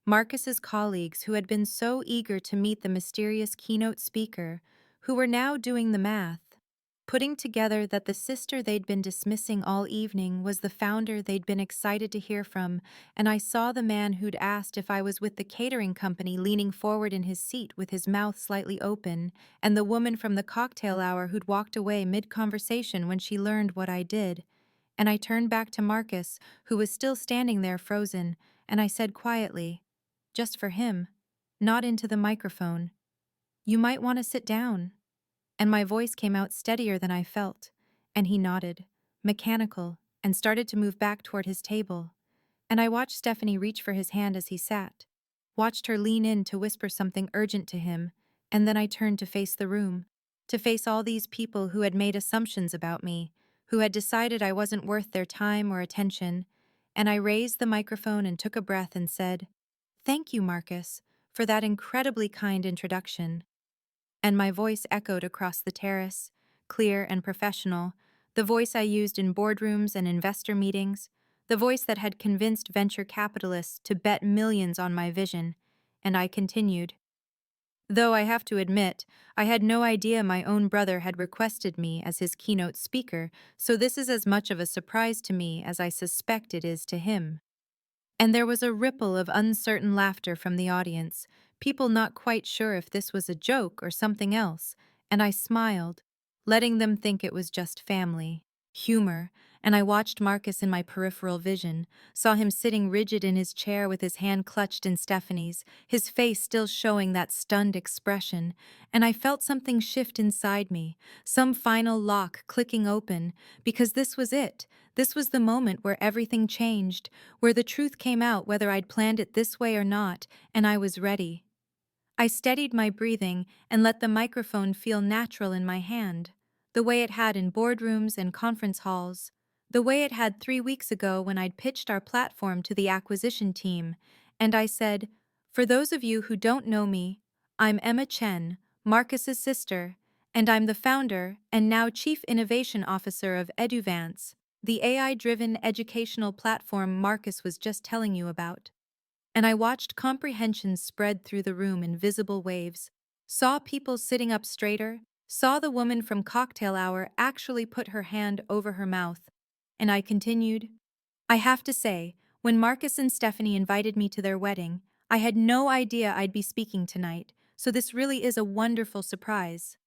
Marcus's colleagues who had been so eager to meet the mysterious keynote speaker, who were now doing the math, putting together that the sister they'd been dismissing all evening was the founder they'd been excited to hear from, and I saw the man who'd asked if I was with the catering company leaning forward in his seat with his mouth slightly open, and the woman from the cocktail hour who'd walked away mid-conversation when she learned what I did. And I turned back to Marcus, who was still standing there frozen, and I said quietly, just for him, not into the microphone, "You might want to sit down." And my voice came out steadier than I felt, and he nodded, mechanical, and started to move back toward his table. And I watched Stephanie reach for his hand as he sat, watched her lean in to whisper something urgent to him, and then I turned to face the room, to face all these people who had made assumptions about me, who had decided I wasn't worth their time or attention, and I raised the microphone and took a breath and said, "Thank you, Marcus, for that incredibly kind introduction." And my voice echoed across the terrace, clear and professional, the voice I used in boardrooms and investor meetings, the voice that had convinced venture capitalists to bet millions on my vision, and I continued. Though I have to admit, I had no idea my own brother had requested me as his keynote speaker, so this is as much of a surprise to me as I suspect it is to him. And there was a ripple of uncertain laughter from the audience, people not quite sure if this was a joke or something else, and I smiled, letting them think it was just family, humor, and I watched Marcus in my peripheral vision, saw him sitting rigid in his chair with his hand clutched in Stephanie's, his face still showing that stunned expression, and I felt something shift inside me, some final lock clicking open, because this was it. This was the moment where everything changed, where the truth came out whether I'd planned it this way or not, and I was ready. I steadied my breathing and let the microphone feel natural in my hand, the way it had in boardrooms and conference halls, the way it had 3 weeks ago when I'd pitched our platform to the acquisition team, and I said, "For those of you who don't know me, I'm Emma Chen, Marcus's sister, and I'm the founder and now Chief Innovation Officer of Eduvance, the AI-driven educational platform Marcus was just telling you about." And I watched comprehension spread through the room in visible waves, saw people sitting up straighter, saw the woman from cocktail hour actually put her hand over her mouth, and I continued, "I have to say, when Marcus and Stephanie invited me to their wedding, I had no idea I'd be speaking tonight, so this really is a wonderful surprise."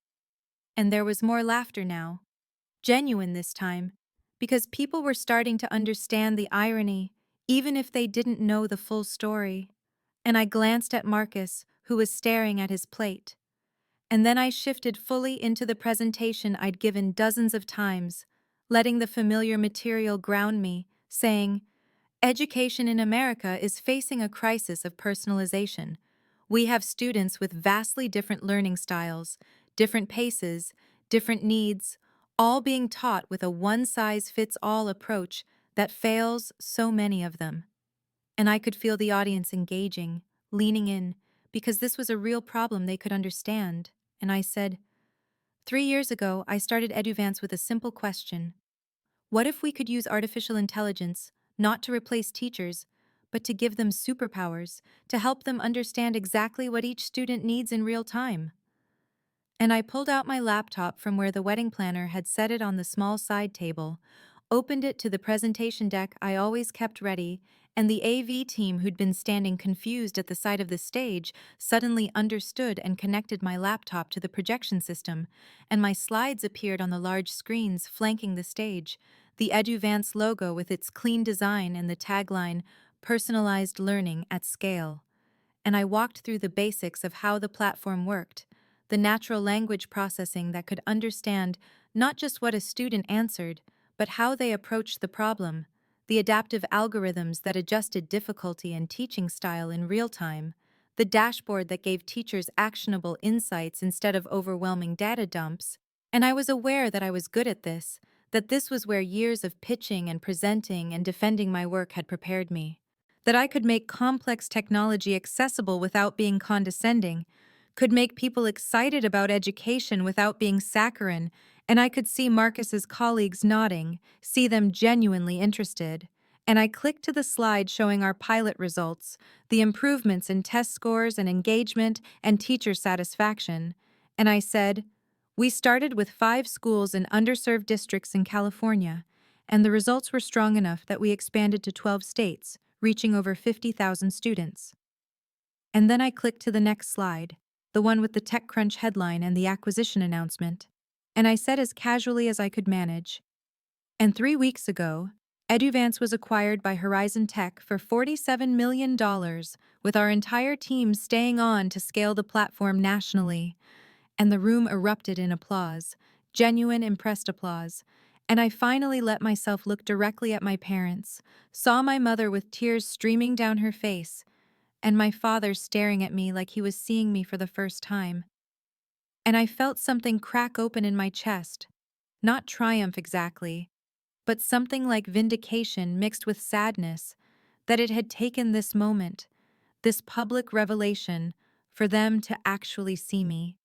And there was more laughter now, genuine this time, because people were starting to understand the irony, even if they didn't know the full story. And I glanced at Marcus, who was staring at his plate. And then I shifted fully into the presentation I'd given dozens of times, letting the familiar material ground me, saying, "Education in America is facing a crisis of personalization. We have students with vastly different learning styles, different paces, different needs, all being taught with a one-size-fits-all approach that fails so many of them." And I could feel the audience engaging, leaning in, because this was a real problem they could understand. And I said, 3 years ago, I started Eduvance with a simple question. What if we could use artificial intelligence, not to replace teachers, but to give them superpowers, to help them understand exactly what each student needs in real time?" And I pulled out my laptop from where the wedding planner had set it on the small side table, opened it to the presentation deck I always kept ready, and the AV team who'd been standing confused at the side of the stage suddenly understood and connected my laptop to the projection system, and my slides appeared on the large screens flanking the stage, the Eduvance logo with its clean design and the tagline, "Personalized Learning at Scale." And I walked through the basics of how the platform worked, the natural language processing that could understand not just what a student answered, but how they approached the problem, the adaptive algorithms that adjusted difficulty and teaching style in real time, the dashboard that gave teachers actionable insights instead of overwhelming data dumps. And I was aware that I was good at this, that this was where years of pitching and presenting and defending my work had prepared me. That I could make complex technology accessible without being condescending, could make people excited about education without being saccharine, and I could see Marcus's colleagues nodding, see them genuinely interested. And I clicked to the slide showing our pilot results, the improvements in test scores and engagement and teacher satisfaction. And I said, "We started with 5 schools in underserved districts in California, and the results were strong enough that we expanded to 12 states, reaching over 50,000 students." And then I clicked to the next slide, the one with the TechCrunch headline and the acquisition announcement. And I said as casually as I could manage, "And 3 weeks ago, Eduvance was acquired by Horizon Tech for $47 million, with our entire team staying on to scale the platform nationally." And the room erupted in applause, genuine impressed applause. And I finally let myself look directly at my parents, saw my mother with tears streaming down her face, and my father staring at me like he was seeing me for the first time. And I felt something crack open in my chest. Not triumph exactly, but something like vindication mixed with sadness, that it had taken this moment, this public revelation, for them to actually see me.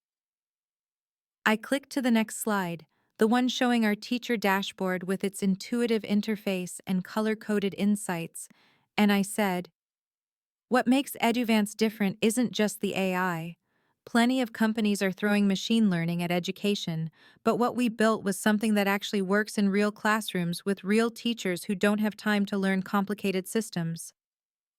I clicked to the next slide, the one showing our teacher dashboard with its intuitive interface and color-coded insights, and I said, "What makes Eduvance different isn't just the AI. Plenty of companies are throwing machine learning at education, but what we built was something that actually works in real classrooms with real teachers who don't have time to learn complicated systems."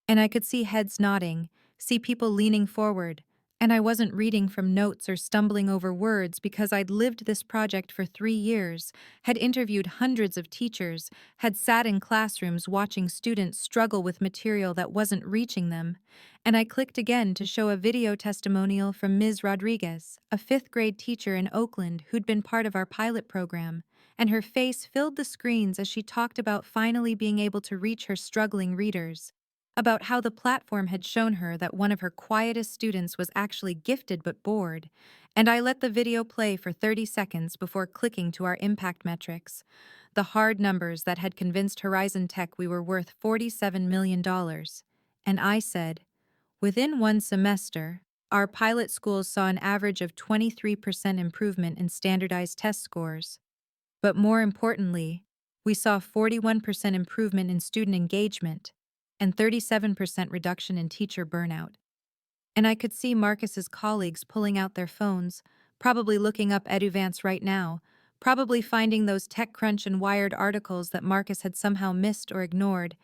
And I could see heads nodding, see people leaning forward, and I wasn't reading from notes or stumbling over words because I'd lived this project for 3 years, had interviewed hundreds of teachers, had sat in classrooms watching students struggle with material that wasn't reaching them. And I clicked again to show a video testimonial from Ms. Rodriguez, a 5th-grade teacher in Oakland who'd been part of our pilot program, and her face filled the screens as she talked about finally being able to reach her struggling readers. about how the platform had shown her that one of her quietest students was actually gifted but bored, and I let the video play for 30 seconds before clicking to our impact metrics, the hard numbers that had convinced Horizon Tech we were worth $47 million. And I said, within one semester, our pilot schools saw an average of 23% improvement in standardized test scores. But more importantly, we saw 41% improvement in student engagement and 37% reduction in teacher burnout. And I could see Marcus's colleagues pulling out their phones, probably looking up Eduvance right now, probably finding those TechCrunch and Wired articles that Marcus had somehow missed or ignored,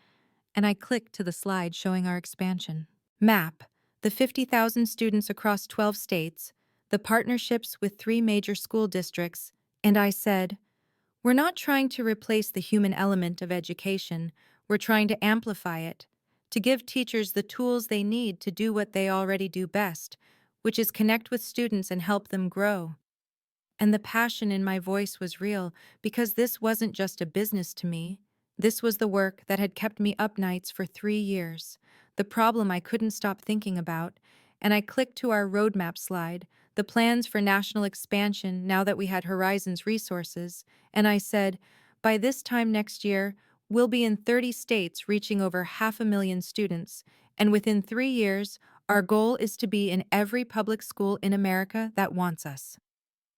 and I clicked to the slide showing our expansion. Map, the 50,000 students across 12 states, the partnerships with 3 major school districts, and I said, we're not trying to replace the human element of education, we're trying to amplify it, to give teachers the tools they need to do what they already do best, which is connect with students and help them grow. And the passion in my voice was real, because this wasn't just a business to me. This was the work that had kept me up nights for 3 years, the problem I couldn't stop thinking about, and I clicked to our roadmap slide, the plans for national expansion now that we had Horizon's resources, and I said, by this time next year, we'll be in 30 states reaching over 500,000 students, and within 3 years, our goal is to be in every public school in America that wants us.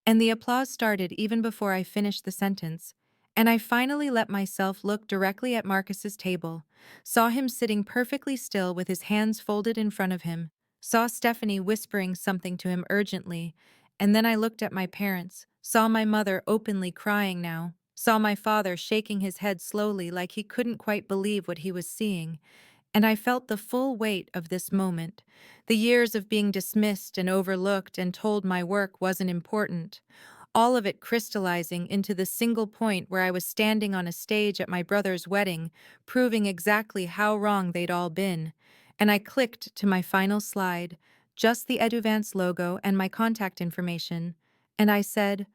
And the applause started even before I finished the sentence, and I finally let myself look directly at Marcus's table, saw him sitting perfectly still with his hands folded in front of him, saw Stephanie whispering something to him urgently, and then I looked at my parents, saw my mother openly crying now, saw my father shaking his head slowly like he couldn't quite believe what he was seeing, and I felt the full weight of this moment, the years of being dismissed and overlooked and told my work wasn't important, all of it crystallizing into the single point where I was standing on a stage at my brother's wedding, proving exactly how wrong they'd all been. And I clicked to my final slide, just the Eduvance logo and my contact information, and I said,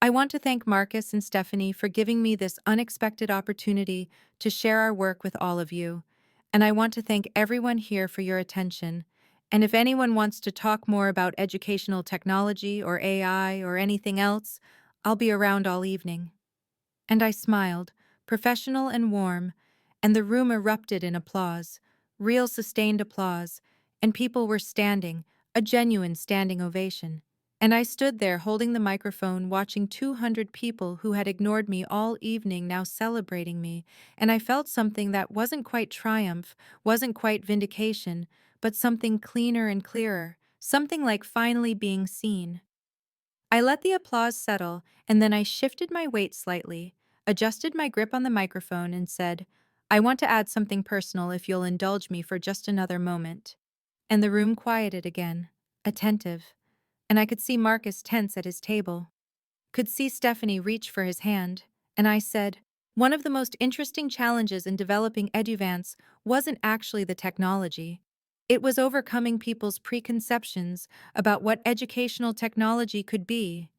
I want to thank Marcus and Stephanie for giving me this unexpected opportunity to share our work with all of you. And I want to thank everyone here for your attention. And if anyone wants to talk more about educational technology or AI or anything else, I'll be around all evening. And I smiled, professional and warm, and the room erupted in applause, real sustained applause, and people were standing, a genuine standing ovation. And I stood there holding the microphone watching 200 people who had ignored me all evening now celebrating me, and I felt something that wasn't quite triumph, wasn't quite vindication, but something cleaner and clearer, something like finally being seen. I let the applause settle, and then I shifted my weight slightly, adjusted my grip on the microphone, and said, I want to add something personal if you'll indulge me for just another moment. And the room quieted again, attentive, and I could see Marcus tense at his table, could see Stephanie reach for his hand, and I said, one of the most interesting challenges in developing Eduvance wasn't actually the technology. It was overcoming people's preconceptions about what educational technology could be,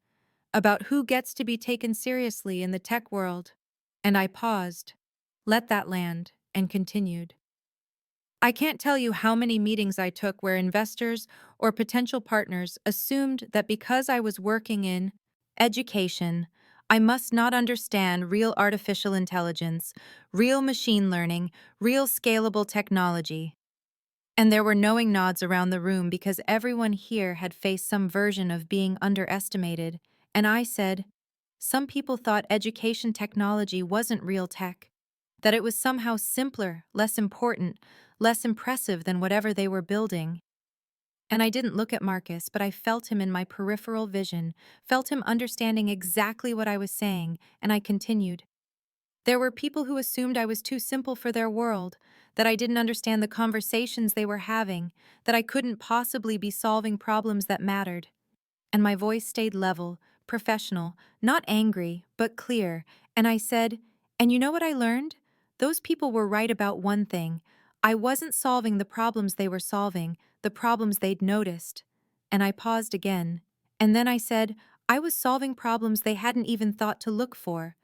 about who gets to be taken seriously in the tech world. And I paused, let that land, and continued. I can't tell you how many meetings I took where investors or potential partners assumed that because I was working in education, I must not understand real artificial intelligence, real machine learning, real scalable technology. And there were knowing nods around the room because everyone here had faced some version of being underestimated, and I said, some people thought education technology wasn't real tech, that it was somehow simpler, less important, less impressive than whatever they were building. And I didn't look at Marcus, but I felt him in my peripheral vision, felt him understanding exactly what I was saying, and I continued. There were people who assumed I was too simple for their world, that I didn't understand the conversations they were having, that I couldn't possibly be solving problems that mattered. And my voice stayed level, professional, not angry, but clear, and I said, and you know what I learned? Those people were right about one thing. I wasn't solving the problems they were solving, the problems they'd noticed. And I paused again, and then I said, I was solving problems they hadn't even thought to look for.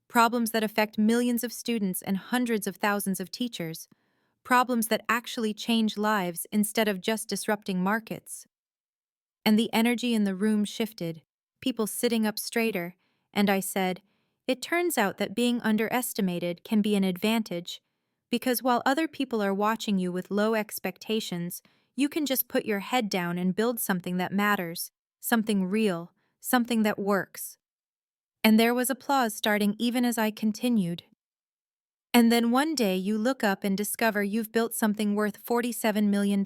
Problems that affect millions of students and hundreds of thousands of teachers. problems that actually change lives instead of just disrupting markets. And the energy in the room shifted, people sitting up straighter, and I said, "It turns out that being underestimated can be an advantage, because while other people are watching you with low expectations, you can just put your head down and build something that matters, something real, something that works." And there was applause starting even as I continued. And then one day you look up and discover you've built something worth $47 million.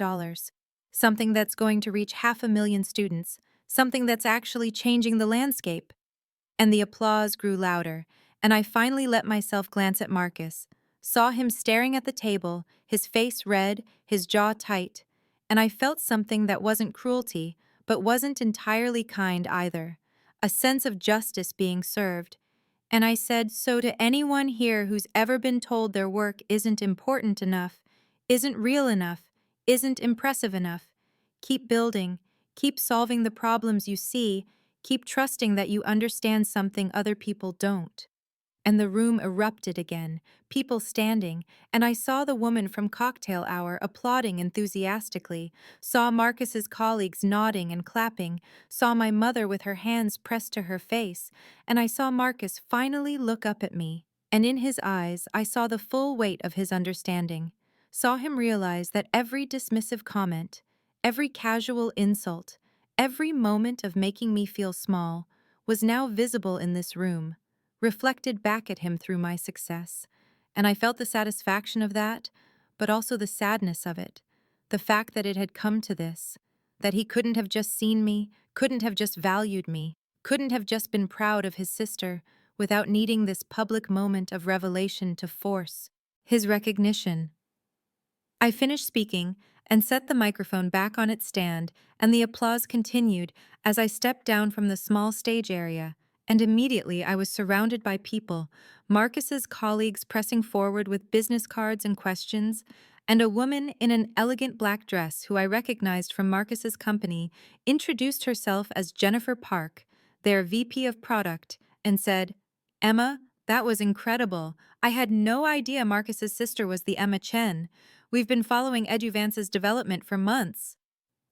Something that's going to reach 500,000 students. Something that's actually changing the landscape. And the applause grew louder, and I finally let myself glance at Marcus. Saw him staring at the table, his face red, his jaw tight. And I felt something that wasn't cruelty, but wasn't entirely kind either. A sense of justice being served. And I said, "So to anyone here who's ever been told their work isn't important enough, isn't real enough, isn't impressive enough, keep building, keep solving the problems you see, keep trusting that you understand something other people don't." And the room erupted again, people standing, and I saw the woman from cocktail hour applauding enthusiastically, saw Marcus's colleagues nodding and clapping, saw my mother with her hands pressed to her face, and I saw Marcus finally look up at me, and in his eyes I saw the full weight of his understanding, saw him realize that every dismissive comment, every casual insult, every moment of making me feel small, was now visible in this room, reflected back at him through my success. And I felt the satisfaction of that, but also the sadness of it. The fact that it had come to this, that he couldn't have just seen me, couldn't have just valued me, couldn't have just been proud of his sister without needing this public moment of revelation to force his recognition. I finished speaking and set the microphone back on its stand, and the applause continued as I stepped down from the small stage area, and immediately I was surrounded by people, Marcus's colleagues pressing forward with business cards and questions, and a woman in an elegant black dress who I recognized from Marcus's company introduced herself as Jennifer Park, their VP of Product, and said, "Emma, that was incredible. I had no idea Marcus's sister was the Emma Chen. We've been following Eduvance's development for months."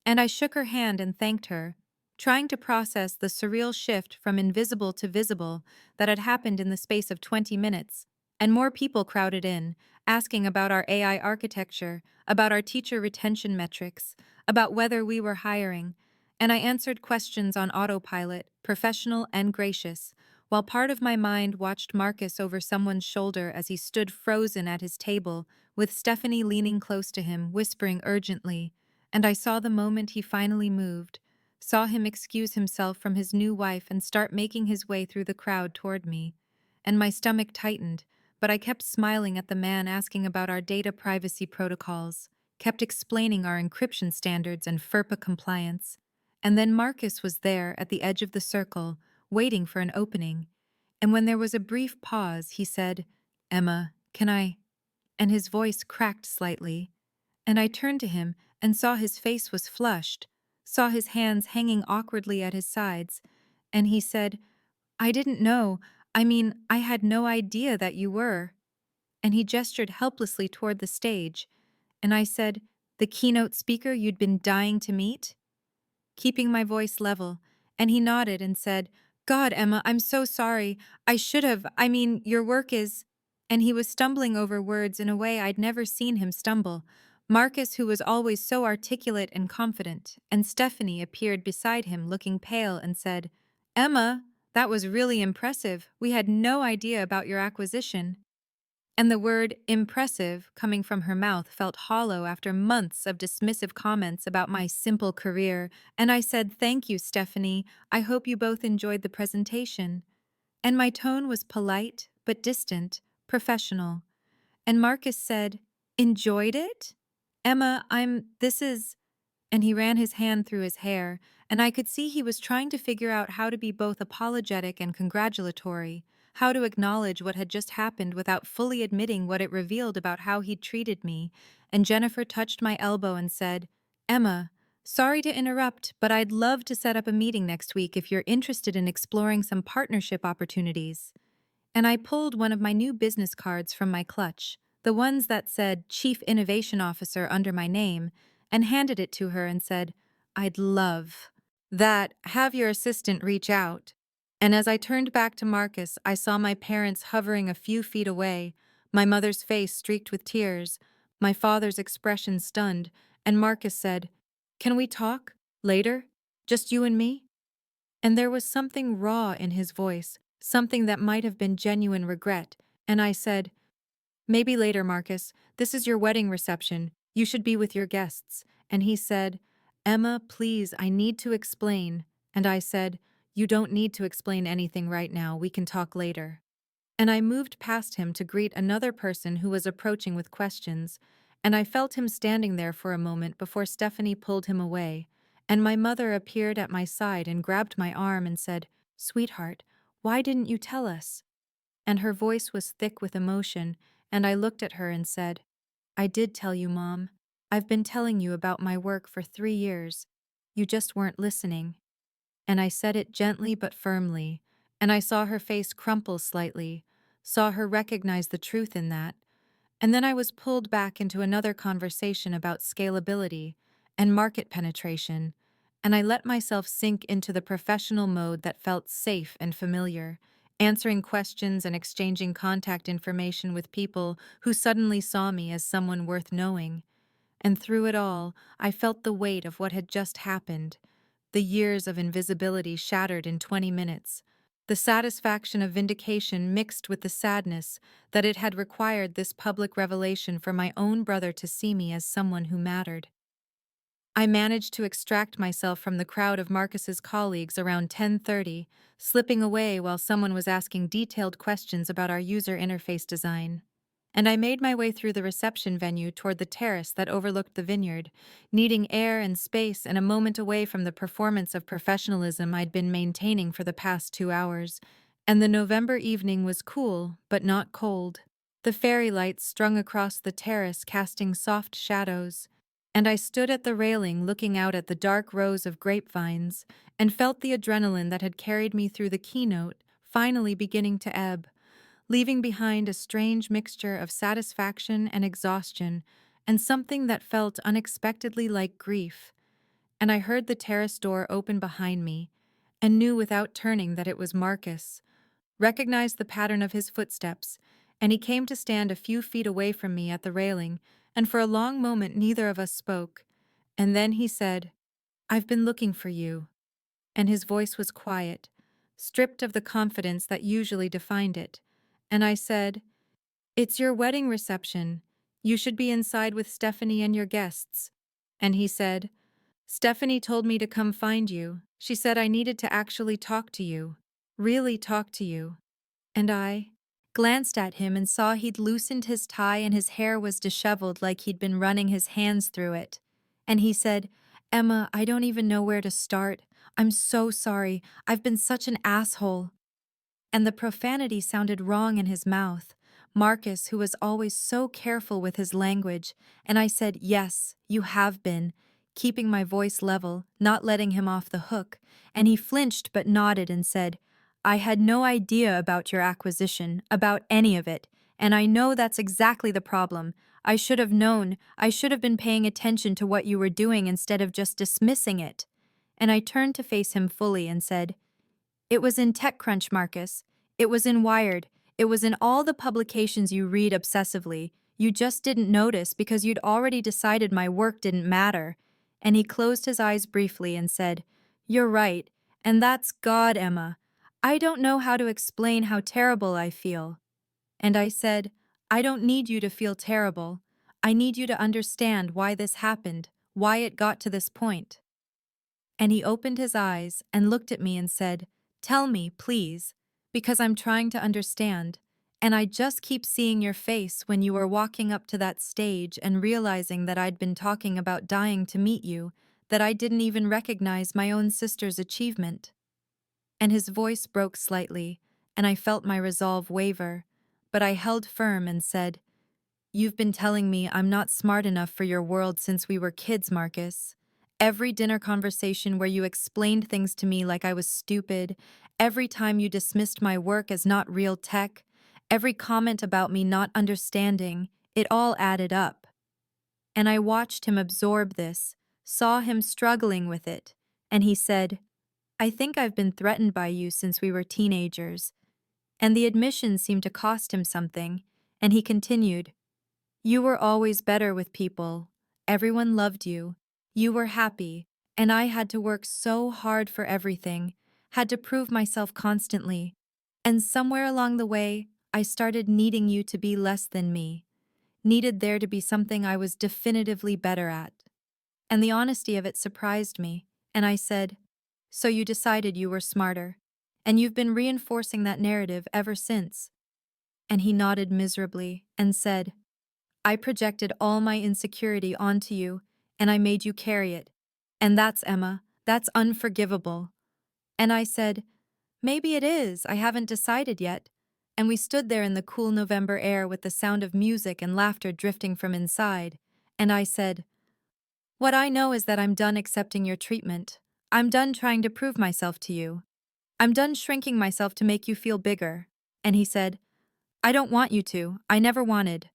And I shook her hand and thanked her, trying to process the surreal shift from invisible to visible that had happened in the space of 20 minutes. And more people crowded in, asking about our AI architecture, about our teacher retention metrics, about whether we were hiring. And I answered questions on autopilot, professional and gracious, while part of my mind watched Marcus over someone's shoulder as he stood frozen at his table, with Stephanie leaning close to him, whispering urgently. And I saw the moment he finally moved, saw him excuse himself from his new wife and start making his way through the crowd toward me. And my stomach tightened, but I kept smiling at the man asking about our data privacy protocols, kept explaining our encryption standards and FERPA compliance. And then Marcus was there at the edge of the circle, waiting for an opening. And when there was a brief pause, he said, "Emma, can I?" And his voice cracked slightly. And I turned to him and saw his face was flushed, saw his hands hanging awkwardly at his sides, and he said, "I didn't know. I had no idea that you were." And he gestured helplessly toward the stage, and I said, "The keynote speaker you'd been dying to meet?" Keeping my voice level, and he nodded and said, "God, Emma, I'm so sorry. I should have. Your work is—" And he was stumbling over words in a way I'd never seen him stumble. Marcus, who was always so articulate and confident, and Stephanie appeared beside him looking pale and said, "Emma, that was really impressive. We had no idea about your acquisition." And the word impressive coming from her mouth felt hollow after months of dismissive comments about my simple career, and I said, "Thank you, Stephanie. I hope you both enjoyed the presentation." And my tone was polite, but distant, professional. And Marcus said, "Enjoyed it? Emma, this is—" And he ran his hand through his hair, and I could see he was trying to figure out how to be both apologetic and congratulatory, how to acknowledge what had just happened without fully admitting what it revealed about how he'd treated me. And Jennifer touched my elbow and said, "Emma, sorry to interrupt, but I'd love to set up a meeting next week if you're interested in exploring some partnership opportunities." And I pulled one of my new business cards from my clutch, the ones that said Chief Innovation Officer under my name, and handed it to her and said, "I'd love that. Have your assistant reach out." And as I turned back to Marcus, I saw my parents hovering a few feet away, my mother's face streaked with tears, my father's expression stunned, and Marcus said, "Can we talk? Later? Just you and me?" And there was something raw in his voice, something that might have been genuine regret, and I said, "Maybe later, Marcus. This is your wedding reception. You should be with your guests." And he said, "Emma, please, I need to explain." And I said, "You don't need to explain anything right now. We can talk later." And I moved past him to greet another person who was approaching with questions, and I felt him standing there for a moment before Stephanie pulled him away, and my mother appeared at my side and grabbed my arm and said, "Sweetheart, why didn't you tell us?" And her voice was thick with emotion, and I looked at her and said, "I did tell you, Mom. I've been telling you about my work for 3 years. You just weren't listening." And I said it gently but firmly, and I saw her face crumple slightly, saw her recognize the truth in that, and then I was pulled back into another conversation about scalability and market penetration, and I let myself sink into the professional mode that felt safe and familiar, answering questions and exchanging contact information with people who suddenly saw me as someone worth knowing. And through it all, I felt the weight of what had just happened, the years of invisibility shattered in 20 minutes, the satisfaction of vindication mixed with the sadness that it had required this public revelation for my own brother to see me as someone who mattered. I managed to extract myself from the crowd of Marcus's colleagues around 10:30, slipping away while someone was asking detailed questions about our user interface design. And I made my way through the reception venue toward the terrace that overlooked the vineyard, needing air and space and a moment away from the performance of professionalism I'd been maintaining for the past 2 hours. And the November evening was cool, but not cold. The fairy lights strung across the terrace casting soft shadows, and I stood at the railing looking out at the dark rows of grapevines and felt the adrenaline that had carried me through the keynote finally beginning to ebb, leaving behind a strange mixture of satisfaction and exhaustion and something that felt unexpectedly like grief. And I heard the terrace door open behind me and knew without turning that it was Marcus, recognized the pattern of his footsteps, and he came to stand a few feet away from me at the railing, and for a long moment neither of us spoke. And then he said, "I've been looking for you." And his voice was quiet, stripped of the confidence that usually defined it. And I said, "It's your wedding reception. You should be inside with Stephanie and your guests." And he said, "Stephanie told me to come find you. She said I needed to actually talk to you. Really talk to you." And I glanced at him and saw he'd loosened his tie and his hair was disheveled like he'd been running his hands through it. And he said, "Emma, I don't even know where to start. I'm so sorry. I've been such an asshole." And the profanity sounded wrong in his mouth. Marcus, who was always so careful with his language, and I said, "Yes, you have been," keeping my voice level, not letting him off the hook, and he flinched but nodded and said, "I had no idea about your acquisition, about any of it, and I know that's exactly the problem. I should have known, I should have been paying attention to what you were doing instead of just dismissing it." And I turned to face him fully and said, "It was in TechCrunch, Marcus. It was in Wired. It was in all the publications you read obsessively. You just didn't notice because you'd already decided my work didn't matter." And he closed his eyes briefly and said, "You're right, and that's God, Emma. I don't know how to explain how terrible I feel." And I said, "I don't need you to feel terrible. I need you to understand why this happened, why it got to this point." And he opened his eyes and looked at me and said, "Tell me, please, because I'm trying to understand, and I just keep seeing your face when you were walking up to that stage and realizing that I'd been talking about dying to meet you, that I didn't even recognize my own sister's achievement." And his voice broke slightly, and I felt my resolve waver, but I held firm and said, "You've been telling me I'm not smart enough for your world since we were kids, Marcus. Every dinner conversation where you explained things to me like I was stupid, every time you dismissed my work as not real tech, every comment about me not understanding, It all added up. And I watched him absorb this, saw him struggling with it, and he said, I think I've been threatened by you since we were teenagers. And the admission seemed to cost him something, and he continued, You were always better with people. Everyone loved you. You were happy, and I had to work so hard for everything, had to prove myself constantly. And somewhere along the way, I started needing you to be less than me, needed there to be something I was definitively better at. And the honesty of it surprised me, and I said, So you decided you were smarter, and you've been reinforcing that narrative ever since. And he nodded miserably and said, I projected all my insecurity onto you, and I made you carry it. And that's Emma, that's unforgivable. And I said, Maybe it is, I haven't decided yet. And we stood there in the cool November air with the sound of music and laughter drifting from inside. And I said, What I know is that I'm done accepting your treatment. I'm done trying to prove myself to you. I'm done shrinking myself to make you feel bigger. And he said, I don't want you to, I never wanted.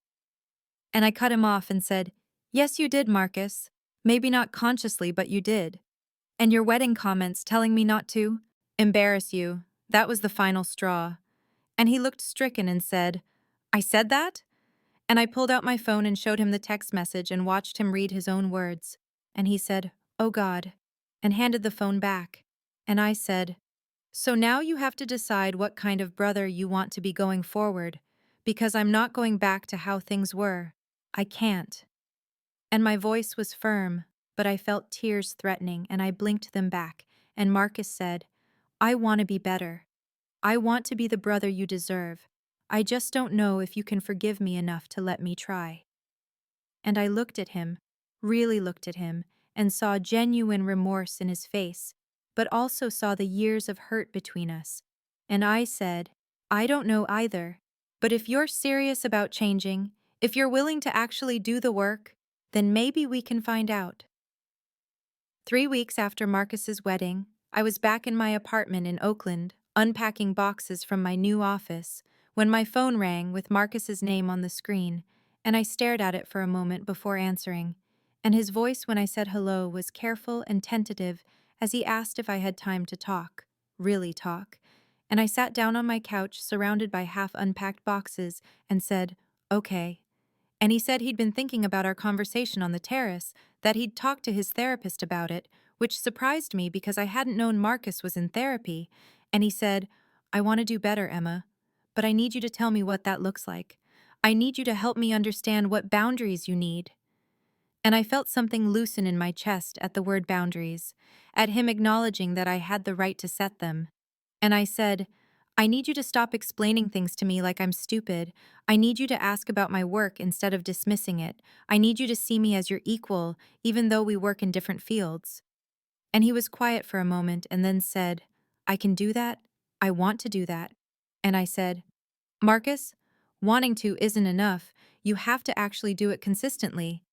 And I cut him off and said, Yes, you did, Marcus. Maybe not consciously, but you did. And your wedding comments telling me not to embarrass you, that was the final straw. And he looked stricken and said, I said that? And I pulled out my phone and showed him the text message and watched him read his own words. And he said, Oh God, and handed the phone back. And I said, So now you have to decide what kind of brother you want to be going forward, because I'm not going back to how things were. I can't. And my voice was firm, but I felt tears threatening, and I blinked them back, and Marcus said, I want to be better. I want to be the brother you deserve. I just don't know if you can forgive me enough to let me try. And I looked at him, really looked at him, and saw genuine remorse in his face, but also saw the years of hurt between us. And I said, I don't know either, but if you're serious about changing, if you're willing to actually do the work, then maybe we can find out. 3 weeks after Marcus's wedding, I was back in my apartment in Oakland, unpacking boxes from my new office, when my phone rang with Marcus's name on the screen, and I stared at it for a moment before answering. And his voice when I said hello was careful and tentative as he asked if I had time to talk, really talk. And I sat down on my couch surrounded by half-unpacked boxes and said, Okay. And he said he'd been thinking about our conversation on the terrace, that he'd talked to his therapist about it, which surprised me because I hadn't known Marcus was in therapy. And he said, I want to do better, Emma, but I need you to tell me what that looks like. I need you to help me understand what boundaries you need. And I felt something loosen in my chest at the word boundaries, at him acknowledging that I had the right to set them. And I said, I need you to stop explaining things to me like I'm stupid. I need you to ask about my work instead of dismissing it. I need you to see me as your equal, even though we work in different fields. And he was quiet for a moment and then said, I can do that. I want to do that. And I said, Marcus, wanting to isn't enough. You have to actually do it consistently.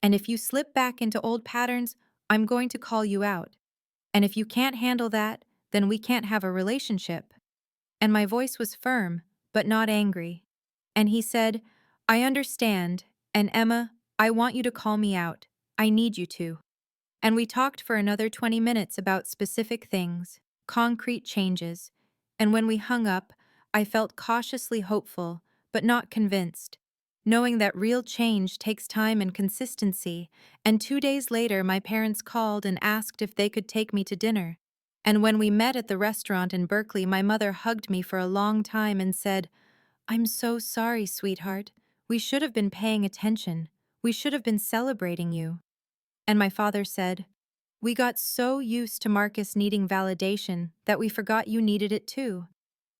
And if you slip back into old patterns, I'm going to call you out. And if you can't handle that, then we can't have a relationship. And my voice was firm, but not angry. And he said, I understand, and Emma, I want you to call me out. I need you to. And we talked for another 20 minutes about specific things, concrete changes. And when we hung up, I felt cautiously hopeful, but not convinced, knowing that real change takes time and consistency. And 2 days later, my parents called and asked if they could take me to dinner. And when we met at the restaurant in Berkeley, my mother hugged me for a long time and said, I'm so sorry, sweetheart. We should have been paying attention. We should have been celebrating you. And my father said, We got so used to Marcus needing validation that we forgot you needed it too.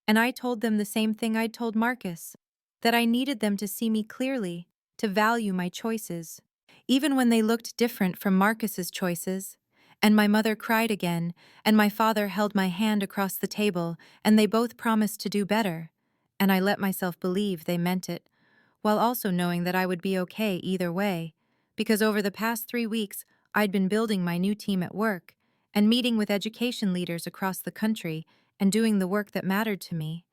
And I told them the same thing I'd told Marcus, that I needed them to see me clearly, to value my choices, even when they looked different from Marcus's choices. And my mother cried again, and my father held my hand across the table, and they both promised to do better. And I let myself believe they meant it, while also knowing that I would be okay either way, because over the past 3 weeks, I'd been building my new team at work, and meeting with education leaders across the country, and doing the work that mattered to me.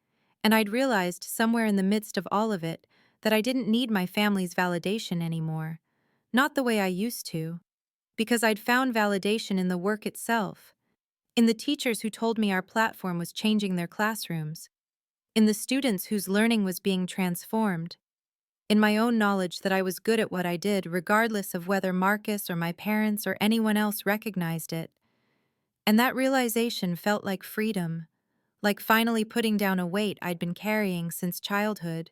And I'd realized somewhere in the midst of all of it that I didn't need my family's validation anymore. Not the way I used to, because I'd found validation in the work itself, in the teachers who told me our platform was changing their classrooms, in the students whose learning was being transformed, in my own knowledge that I was good at what I did, regardless of whether Marcus or my parents or anyone else recognized it. And that realization felt like freedom, like finally putting down a weight I'd been carrying since childhood.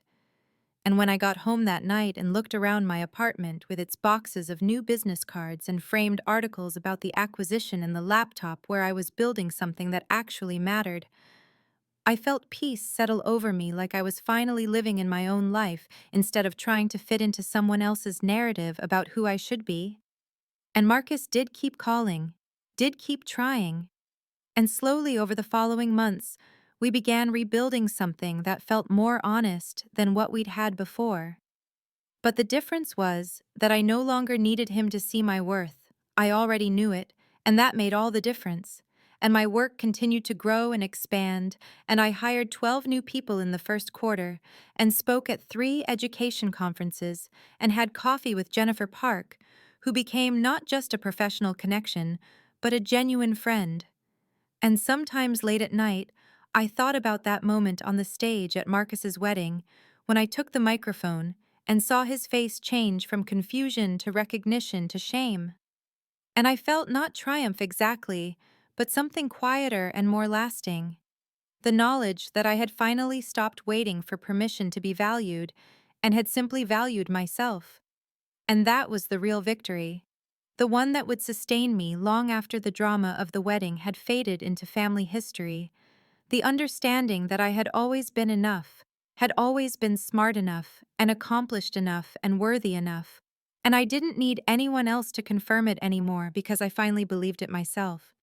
And when I got home that night and looked around my apartment with its boxes of new business cards and framed articles about the acquisition and the laptop where I was building something that actually mattered, I felt peace settle over me, like I was finally living in my own life instead of trying to fit into someone else's narrative about who I should be. And Marcus did keep calling, did keep trying. And slowly over the following months, we began rebuilding something that felt more honest than what we'd had before. But the difference was that I no longer needed him to see my worth. I already knew it, and that made all the difference. And my work continued to grow and expand, and I hired 12 new people in the first quarter, and spoke at 3 education conferences, and had coffee with Jennifer Park, who became not just a professional connection, but a genuine friend. And sometimes late at night, I thought about that moment on the stage at Marcus's wedding, when I took the microphone and saw his face change from confusion to recognition to shame. And I felt not triumph exactly, but something quieter and more lasting. The knowledge that I had finally stopped waiting for permission to be valued and had simply valued myself. And that was the real victory. The one that would sustain me long after the drama of the wedding had faded into family history. The understanding that I had always been enough, had always been smart enough, and accomplished enough, and worthy enough. And I didn't need anyone else to confirm it anymore because I finally believed it myself.